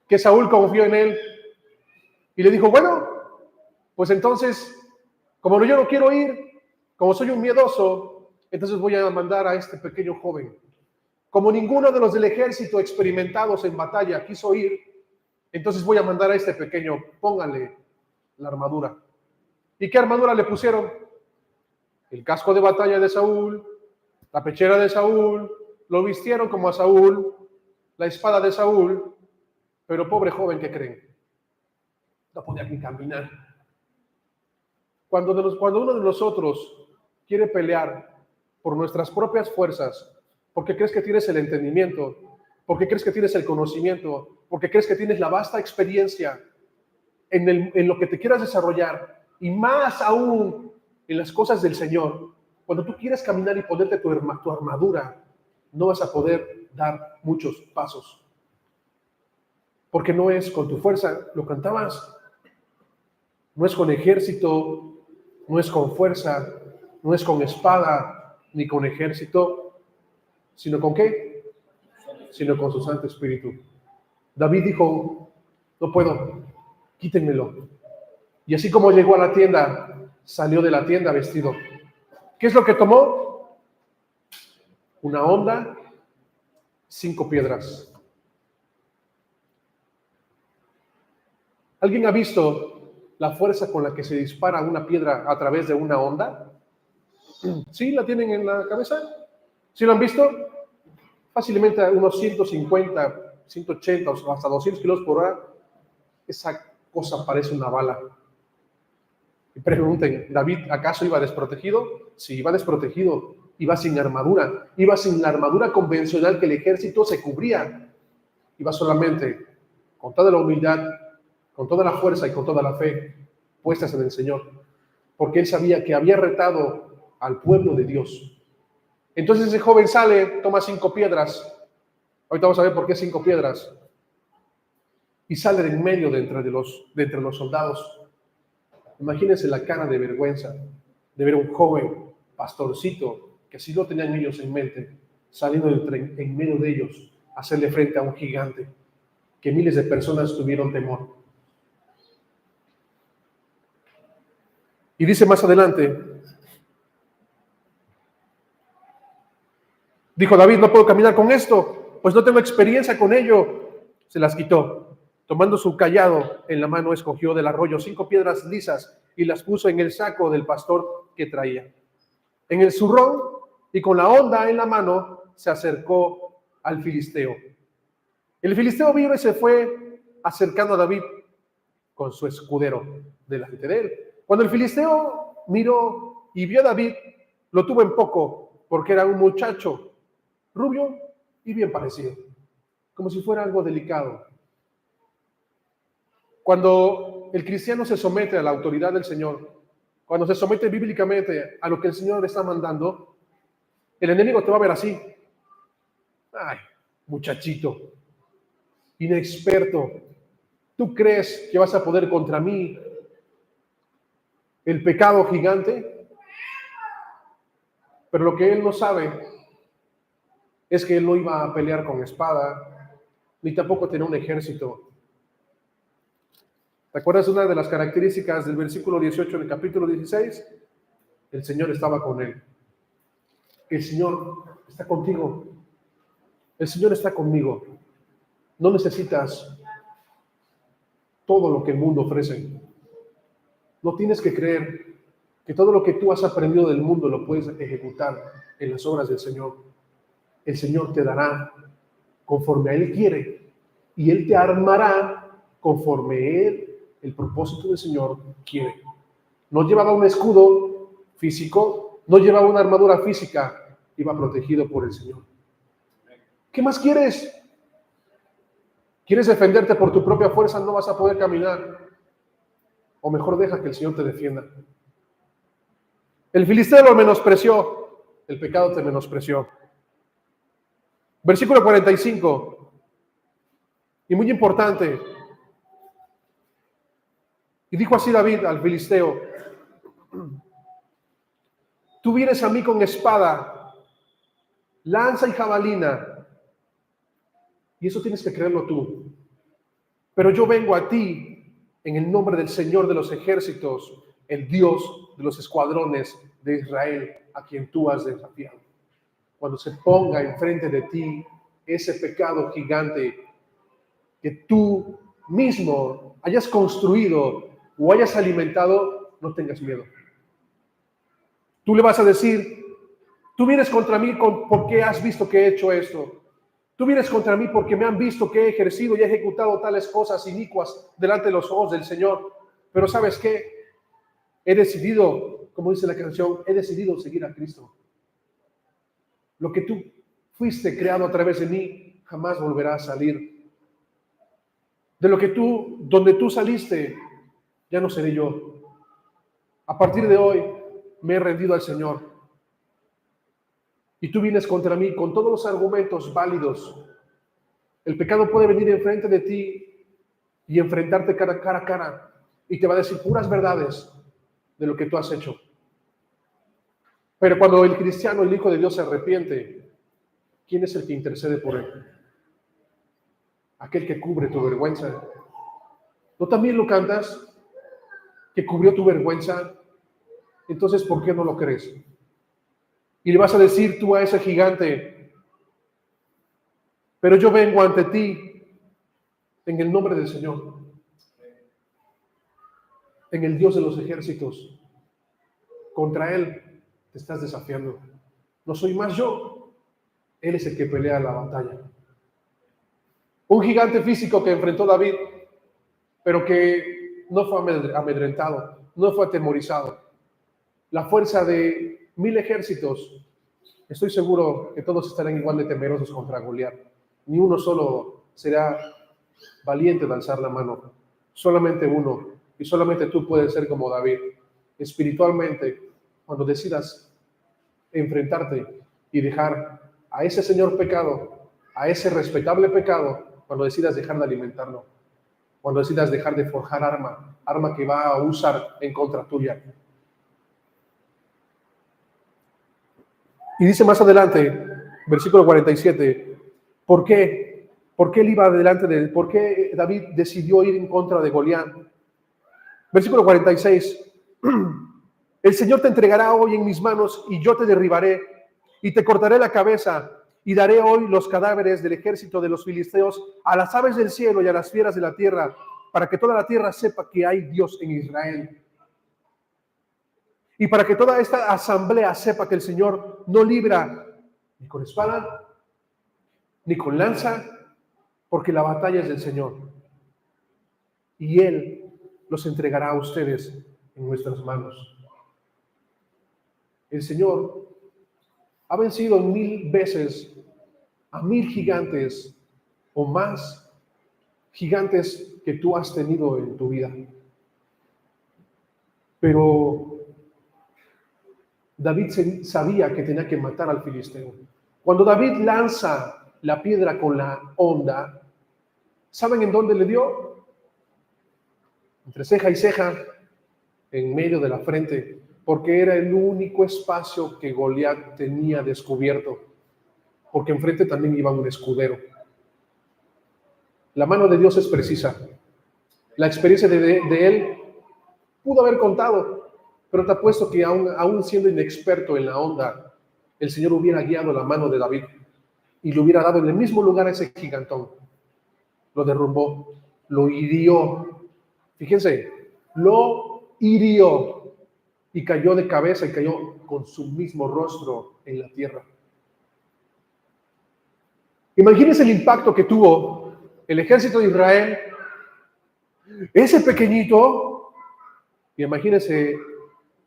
Que Saúl confió en él y le dijo: bueno, pues entonces, como yo no quiero ir, como soy un miedoso, entonces voy a mandar a este pequeño joven. Como ninguno de los del ejército experimentados en batalla quiso ir, entonces voy a mandar a este pequeño, póngale la armadura. ¿Y qué armadura le pusieron? El casco de batalla de Saúl, la pechera de Saúl, lo vistieron como a Saúl, la espada de Saúl, pero pobre joven, ¿qué creen? No podía ni caminar. Cuando uno de nosotros quiere pelear por nuestras propias fuerzas, porque crees que tienes el entendimiento, porque crees que tienes el conocimiento, porque crees que tienes la vasta experiencia en lo que te quieras desarrollar, y más aún en las cosas del Señor, cuando tú quieres caminar y ponerte tu armadura, no vas a poder dar muchos pasos. Porque no es con tu fuerza, lo cantabas, no es con ejército, no es con fuerza, no es con espada, ni con ejército, sino con ¿qué? Sino con su Santo Espíritu. David dijo: no puedo, quítenmelo. Y así como llegó a la tienda, salió de la tienda vestido. ¿Qué es lo que tomó? Una honda, 5 piedras. ¿Alguien ha visto la fuerza con la que se dispara una piedra a través de una honda? ¿Sí la tienen en la cabeza? ¿Sí lo han visto? Fácilmente a unos 150, 180 o hasta 200 kilómetros por hora, esa cosa parece una bala. Y pregunten, ¿David acaso iba desprotegido? Sí, iba desprotegido, iba sin armadura, iba sin la armadura convencional que el ejército se cubría. Iba solamente con toda la humildad, con toda la fuerza y con toda la fe puestas en el Señor, porque él sabía que había retado al pueblo de Dios. Entonces ese joven sale, toma 5 piedras. Ahorita vamos a ver por qué 5 piedras. Y sale de en medio de entre los soldados. Imagínense la cara de vergüenza de ver a un joven pastorcito, que así lo tenían ellos en mente, saliendo en medio de ellos, a hacerle frente a un gigante, que miles de personas tuvieron temor. Y dice más adelante, dijo David: no puedo caminar con esto, pues no tengo experiencia con ello. Se las quitó. Tomando su cayado en la mano, escogió del arroyo 5 piedras lisas y las puso en el saco del pastor que traía. En el zurrón y con la honda en la mano, se acercó al filisteo. El filisteo vino y se fue acercando a David con su escudero delante de él. Cuando el filisteo miró y vio a David, lo tuvo en poco, porque era un muchacho rubio y bien parecido, como si fuera algo delicado. Cuando el cristiano se somete a la autoridad del Señor, cuando se somete bíblicamente a lo que el Señor le está mandando, el enemigo te va a ver así. Ay, muchachito, inexperto, ¿tú crees que vas a poder contra mí el pecado gigante? Pero lo que él no sabe es que él no iba a pelear con espada, ni tampoco tenía un ejército. ¿Te acuerdas una de las características del versículo 18 del capítulo 16? El Señor estaba con él. El Señor está contigo. El Señor está conmigo. No necesitas todo lo que el mundo ofrece. No tienes que creer que todo lo que tú has aprendido del mundo lo puedes ejecutar en las obras del Señor. El Señor te dará conforme a Él quiere y Él te armará conforme el propósito del Señor quiere. No llevaba un escudo físico, no llevaba una armadura física, iba protegido por el Señor. ¿Qué más quieres? ¿Quieres defenderte por tu propia fuerza? No vas a poder caminar. O mejor deja que el Señor te defienda. El filisteo lo menospreció, el pecado te menospreció. Versículo 45, y muy importante. Y dijo así David al filisteo: tú vienes a mí con espada, lanza y jabalina, y eso tienes que creerlo tú. Pero yo vengo a ti en el nombre del Señor de los ejércitos, el Dios de los escuadrones de Israel, a quien tú has desafiado. Cuando se ponga enfrente de ti ese pecado gigante que tú mismo hayas construido o hayas alimentado, no tengas miedo. Tú le vas a decir: tú vienes contra mí porque has visto que he hecho esto. Tú vienes contra mí porque me han visto que he ejercido y he ejecutado tales cosas inicuas delante de los ojos del Señor. Pero ¿sabes qué? He decidido, como dice la canción, he decidido seguir a Cristo. Lo que tú fuiste creado a través de mí jamás volverá a salir. De lo que donde tú saliste, ya no seré yo. A partir de hoy me he rendido al Señor. Y tú vienes contra mí con todos los argumentos válidos. El pecado puede venir enfrente de ti y enfrentarte cara a cara y te va a decir puras verdades de lo que tú has hecho. Pero cuando el cristiano, el Hijo de Dios, se arrepiente, ¿quién es el que intercede por él? Aquel que cubre tu vergüenza. ¿No también lo cantas? Que cubrió tu vergüenza. Entonces, ¿por qué no lo crees? Y le vas a decir tú a ese gigante: pero yo vengo ante ti en el nombre del Señor, en el Dios de los ejércitos. Contra Él te estás desafiando. No soy más yo, Él es el que pelea la batalla. Un gigante físico que enfrentó David, pero que no fue amedrentado, no fue atemorizado. La fuerza de 1000 ejércitos, estoy seguro que todos estarán igual de temerosos contra Goliat. Ni uno solo será valiente de alzar la mano. Solamente uno. Y solamente tú puedes ser como David. Espiritualmente, cuando decidas enfrentarte y dejar a ese señor pecado, a ese respetable pecado, cuando decidas dejar de alimentarlo, cuando decidas dejar de forjar arma que va a usar en contra tuya. Y dice más adelante, versículo 47, ¿por qué? ¿Por qué él iba delante de él? ¿Por qué David decidió ir en contra de Goliat? Versículo 46, el Señor te entregará hoy en mis manos y yo te derribaré y te cortaré la cabeza y daré hoy los cadáveres del ejército de los filisteos a las aves del cielo y a las fieras de la tierra, para que toda la tierra sepa que hay Dios en Israel. Y para que toda esta asamblea sepa que el Señor no libra ni con espada, ni con lanza, porque la batalla es del Señor y Él los entregará a ustedes en nuestras manos. El Señor ha vencido 1000 veces a 1000 gigantes o más gigantes que tú has tenido en tu vida. Pero David sabía que tenía que matar al filisteo. Cuando David lanza la piedra con la honda, ¿saben en dónde le dio? Entre ceja y ceja, en medio de la frente, porque era el único espacio que Goliat tenía descubierto, porque enfrente también iba un escudero. La mano de Dios es precisa. La experiencia de él pudo haber contado, pero te apuesto que aún siendo inexperto en la onda, el Señor hubiera guiado la mano de David y le hubiera dado en el mismo lugar a ese gigantón. Lo derrumbó, lo hirió. Fíjense, lo hirió y cayó de cabeza y cayó con su mismo rostro en la tierra. Imagínense el impacto que tuvo el ejército de Israel, ese pequeñito, y imagínense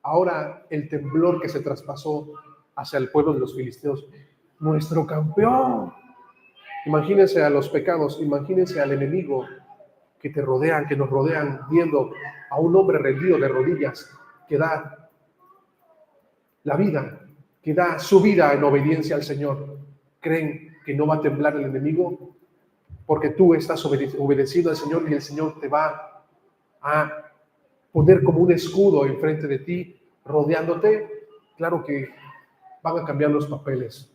ahora el temblor que se traspasó hacia el pueblo de los filisteos. Nuestro campeón. Imagínense a los pecados, imagínense al enemigo que te rodean, que nos rodean, viendo a un hombre rendido de rodillas que da la vida, que da su vida en obediencia al Señor. ¿Creen que no va a temblar el enemigo? Porque tú estás obedeciendo al Señor y el Señor te va a poner como un escudo enfrente de ti, rodeándote. Claro que van a cambiar los papeles.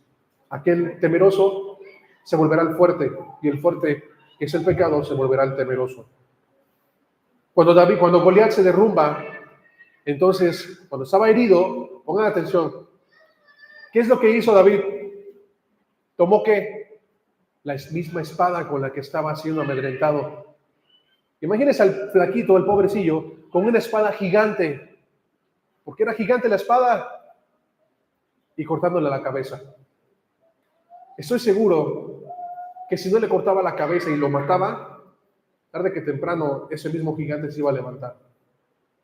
Aquel temeroso se volverá el fuerte y el fuerte, que es el pecado, se volverá el temeroso. Cuando Goliat se derrumba, entonces, cuando estaba herido, pongan atención, ¿qué es lo que hizo David? Tomó ¿qué? La misma espada con la que estaba siendo amedrentado. Imagínense al flaquito, al pobrecillo, con una espada gigante, porque era gigante la espada, y cortándole la cabeza. Estoy seguro que si no le cortaba la cabeza y lo mataba, tarde que temprano ese mismo gigante se iba a levantar.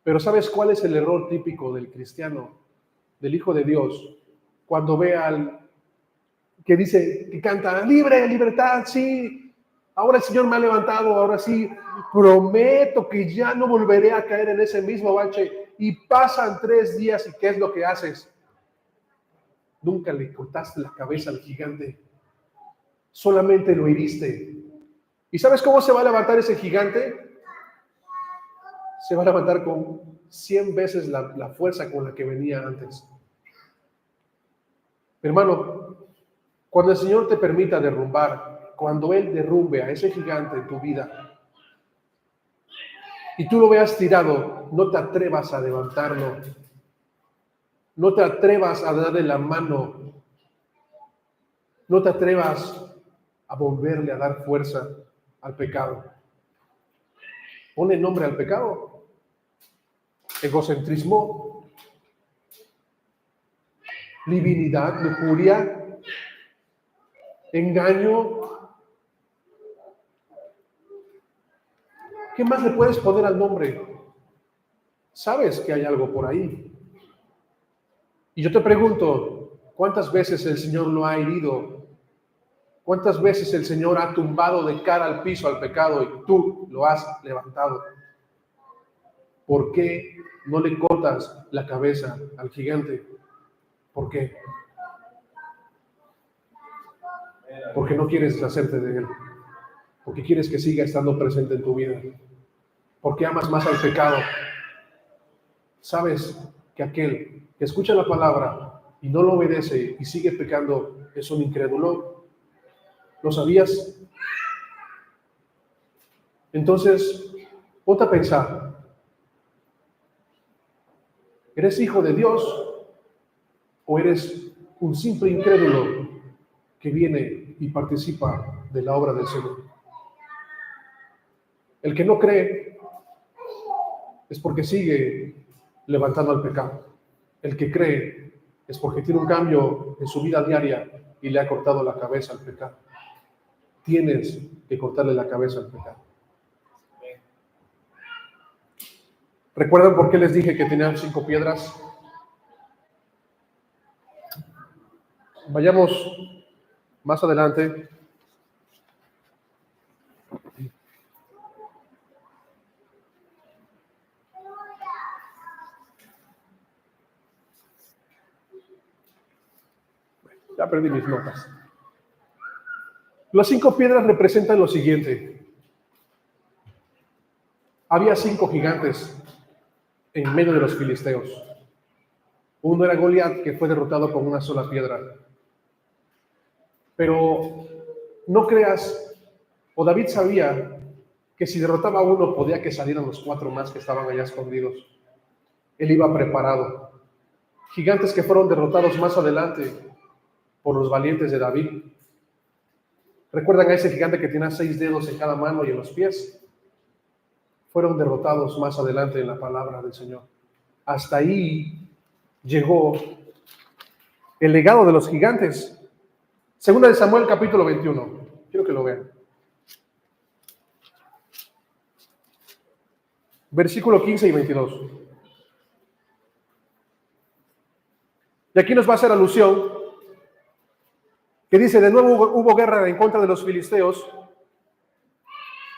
Pero ¿sabes cuál es el error típico del cristiano, del Hijo de Dios? Cuando ve al que dice, que canta, libre, libertad, sí, ahora el Señor me ha levantado, ahora sí, prometo que ya no volveré a caer en ese mismo bache. Y pasan 3 días, ¿y qué es lo que haces? Nunca le cortaste la cabeza al gigante, solamente lo heriste. ¿Y sabes cómo se va a levantar ese gigante? Se va a levantar con 100 veces la fuerza con la que venía antes. Hermano, cuando el Señor te permita derrumbar, cuando Él derrumbe a ese gigante en tu vida y tú lo veas tirado, no te atrevas a levantarlo, no te atrevas a darle la mano, no te atrevas a volverle a dar fuerza al pecado. Ponle nombre al pecado. Egocentrismo, livinidad, lujuria, engaño. ¿Qué más le puedes poner al nombre? Sabes que hay algo por ahí. Y yo te pregunto, ¿cuántas veces el Señor lo ha herido? ¿Cuántas veces el Señor ha tumbado de cara al piso al pecado y tú lo has levantado? ¿Por qué no le cortas la cabeza al gigante? ¿Por qué? Porque no quieres deshacerte de él. Porque quieres que siga estando presente en tu vida. Porque amas más al pecado. Sabes que aquel que escucha la palabra y no lo obedece y sigue pecando es un incrédulo. ¿Lo sabías? Entonces, ponte a pensar. ¿Eres hijo de Dios o eres un simple incrédulo que viene y participa de la obra del Señor? El que no cree es porque sigue levantando al pecado. El que cree es porque tiene un cambio en su vida diaria y le ha cortado la cabeza al pecado. Tienes que cortarle la cabeza al pecado. ¿Recuerdan por qué les dije que tenían 5 piedras? Vayamos más adelante. Ya perdí mis notas. Las 5 piedras representan lo siguiente. Había 5 gigantes en medio de los filisteos. Uno era Goliat, que fue derrotado con una sola piedra. Pero no creas, o David sabía que si derrotaba a uno podía que salieran los 4 más que estaban allá escondidos. Él iba preparado. Gigantes que fueron derrotados más adelante por los valientes de David. ¿Recuerdan a ese gigante que tenía 6 dedos en cada mano y en los pies? Fueron derrotados más adelante en la palabra del Señor. Hasta ahí llegó el legado de los gigantes. Segunda de Samuel, capítulo 21. Quiero que lo vean. Versículo 15 y 22. Y aquí nos va a hacer alusión que dice, de nuevo hubo guerra en contra de los filisteos,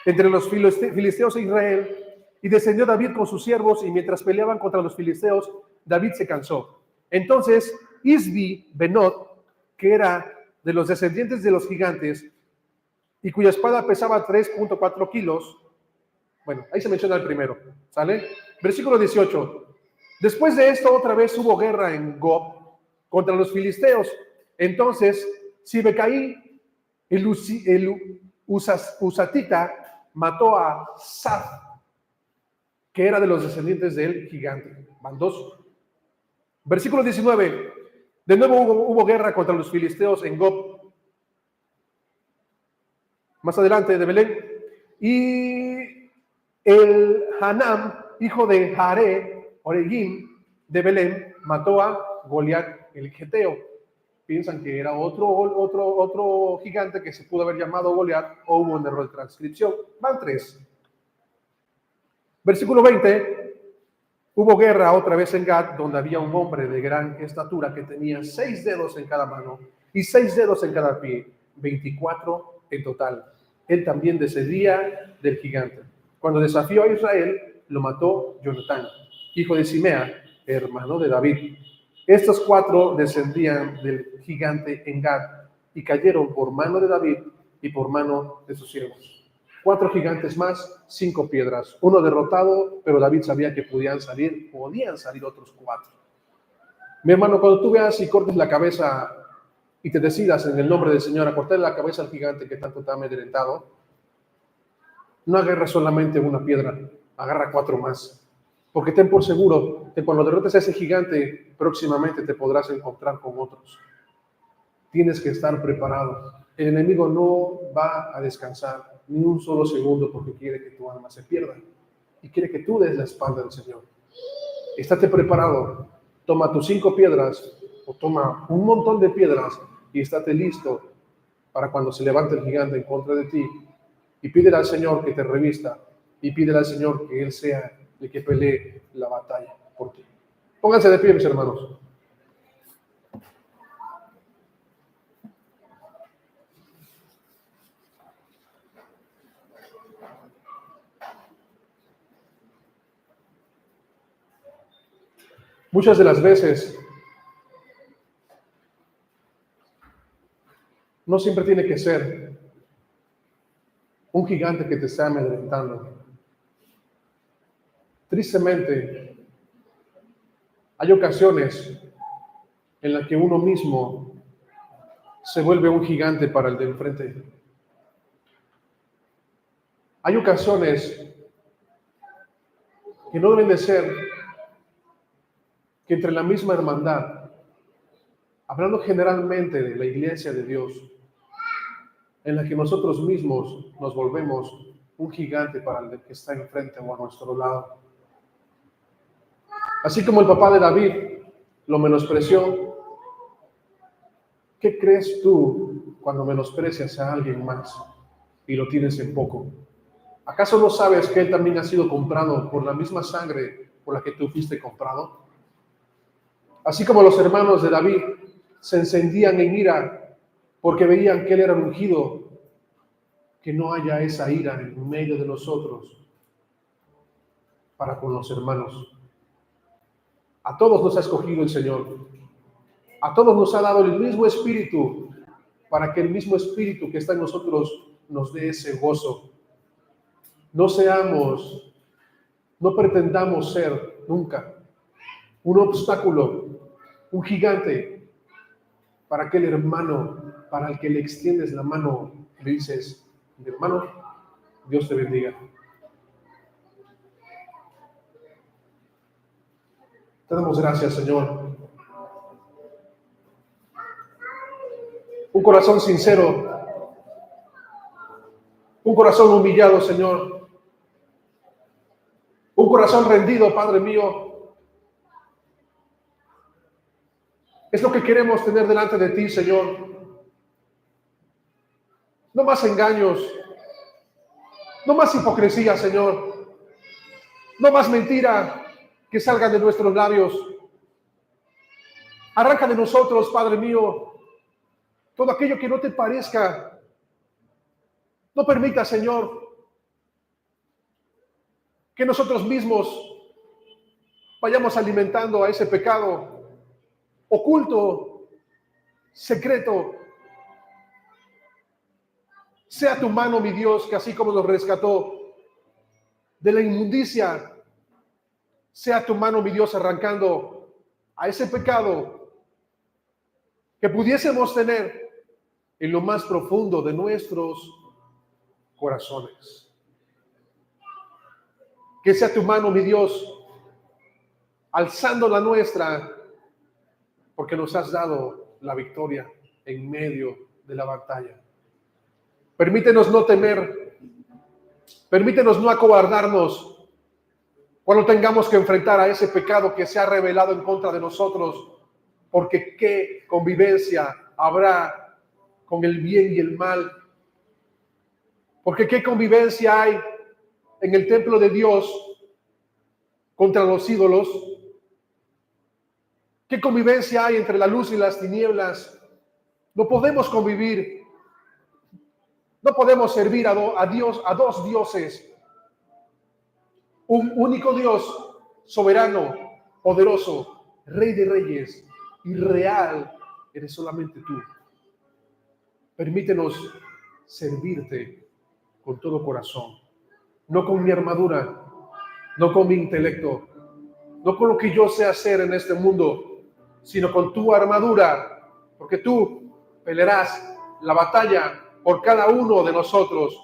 entre los filisteos e Israel, y descendió David con sus siervos, y mientras peleaban contra los filisteos, David se cansó. Entonces, Isbi Benot, que era de los descendientes de los gigantes, y cuya espada pesaba 3.4 kilos, bueno, ahí se menciona el primero, ¿sale? Versículo 18. Después de esto, otra vez hubo guerra en Gob contra los filisteos. Entonces, Sibecaí, el Usatita, mató a Saf, que era de los descendientes del gigante. Van 2. Versículo 19. De nuevo hubo guerra contra los filisteos en Gob. Más adelante de Belén. Y el Hanam, hijo de Jare, Oregim, de Belén, mató a Goliat el Geteo. Piensan que era otro gigante que se pudo haber llamado Goliat, o hubo un error de transcripción. Van 3. Versículo 20. Hubo guerra otra vez en Gad, donde había un hombre de gran estatura que tenía 6 dedos en cada mano y 6 dedos en cada pie, 24 en total. Él también descendía del gigante. Cuando desafió a Israel, lo mató Jonatán, hijo de Simea, hermano de David. Estos 4 descendían del gigante en Gad y cayeron por mano de David y por mano de sus siervos. 4 gigantes más, 5 piedras. Uno derrotado, pero David sabía que podían salir otros 4. Mi hermano, cuando tú veas y cortes la cabeza y te decidas en el nombre del Señor a cortarle la cabeza al gigante que tanto te ha amedrentado, no agarra solamente una piedra, agarra 4 más. Porque ten por seguro que cuando derrotes a ese gigante, próximamente te podrás encontrar con otros. Tienes que estar preparado. El enemigo no va a descansar ni un solo segundo porque quiere que tu alma se pierda y quiere que tú des la espalda al Señor. Estate preparado. Toma tus 5 piedras o toma un montón de piedras y estate listo para cuando se levante el gigante en contra de ti, y pídele al Señor que te revista y pídele al Señor que Él sea el que pelee la batalla por ti. Pónganse de pie, mis hermanos. Muchas de las veces no siempre tiene que ser un gigante que te está amedrentando. Tristemente, hay ocasiones en las que uno mismo se vuelve un gigante para el de enfrente. Hay ocasiones que no deben de ser que entre la misma hermandad, hablando generalmente de la iglesia de Dios, en la que nosotros mismos nos volvemos un gigante para el que está enfrente o a nuestro lado. Así como el papá de David lo menospreció, ¿qué crees tú cuando menosprecias a alguien más? y lo tienes en poco. ¿Acaso no sabes que Él también ha sido comprado por la misma sangre por la que tú fuiste comprado? Así como los hermanos de David se encendían en ira porque veían que Él era ungido, que no haya esa ira en medio de nosotros para con los hermanos. A todos nos ha escogido el Señor. A todos nos ha dado el mismo espíritu para que el mismo espíritu que está en nosotros nos dé ese gozo. No pretendamos ser nunca un obstáculo, un gigante para aquel hermano, para el que le extiendes la mano, le dices, mi hermano, Dios te bendiga. Te damos gracias, Señor. Un corazón sincero, un corazón humillado, Señor. Un corazón rendido, Padre mío. Es lo que queremos tener delante de ti, Señor. No más engaños, no más hipocresía, Señor. No más mentira que salga de nuestros labios. Arranca de nosotros, Padre mío, todo aquello que no te parezca. No permita, Señor, que nosotros mismos vayamos alimentando a ese pecado oculto, secreto. Sea tu mano, mi Dios, que así como nos rescató de la inmundicia, sea tu mano, mi Dios, arrancando a ese pecado que pudiésemos tener en lo más profundo de nuestros corazones. Que sea tu mano, mi Dios, alzando la nuestra, porque nos has dado la victoria en medio de la batalla. Permítenos no temer, permítenos no acobardarnos cuando tengamos que enfrentar a ese pecado que se ha revelado en contra de nosotros, porque qué convivencia habrá con el bien y el mal, porque qué convivencia hay en el templo de Dios contra los ídolos, qué convivencia hay entre la luz y las tinieblas. No podemos convivir, no podemos servir a Dios, a dos dioses. Un único Dios, soberano, poderoso, Rey de reyes y real, eres solamente tú. Permítenos servirte con todo corazón, no con mi armadura, no con mi intelecto, no con lo que yo sé hacer en este mundo, sino con tu armadura, porque tú pelearás la batalla por cada uno de nosotros,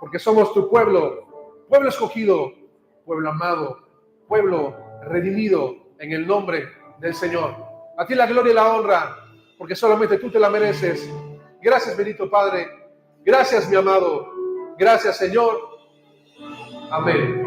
porque somos tu pueblo, pueblo escogido, pueblo amado, pueblo redimido en el nombre del Señor. A ti la gloria y la honra, porque solamente tú te la mereces. Gracias, bendito Padre. Gracias, mi amado. Gracias, Señor. Amén.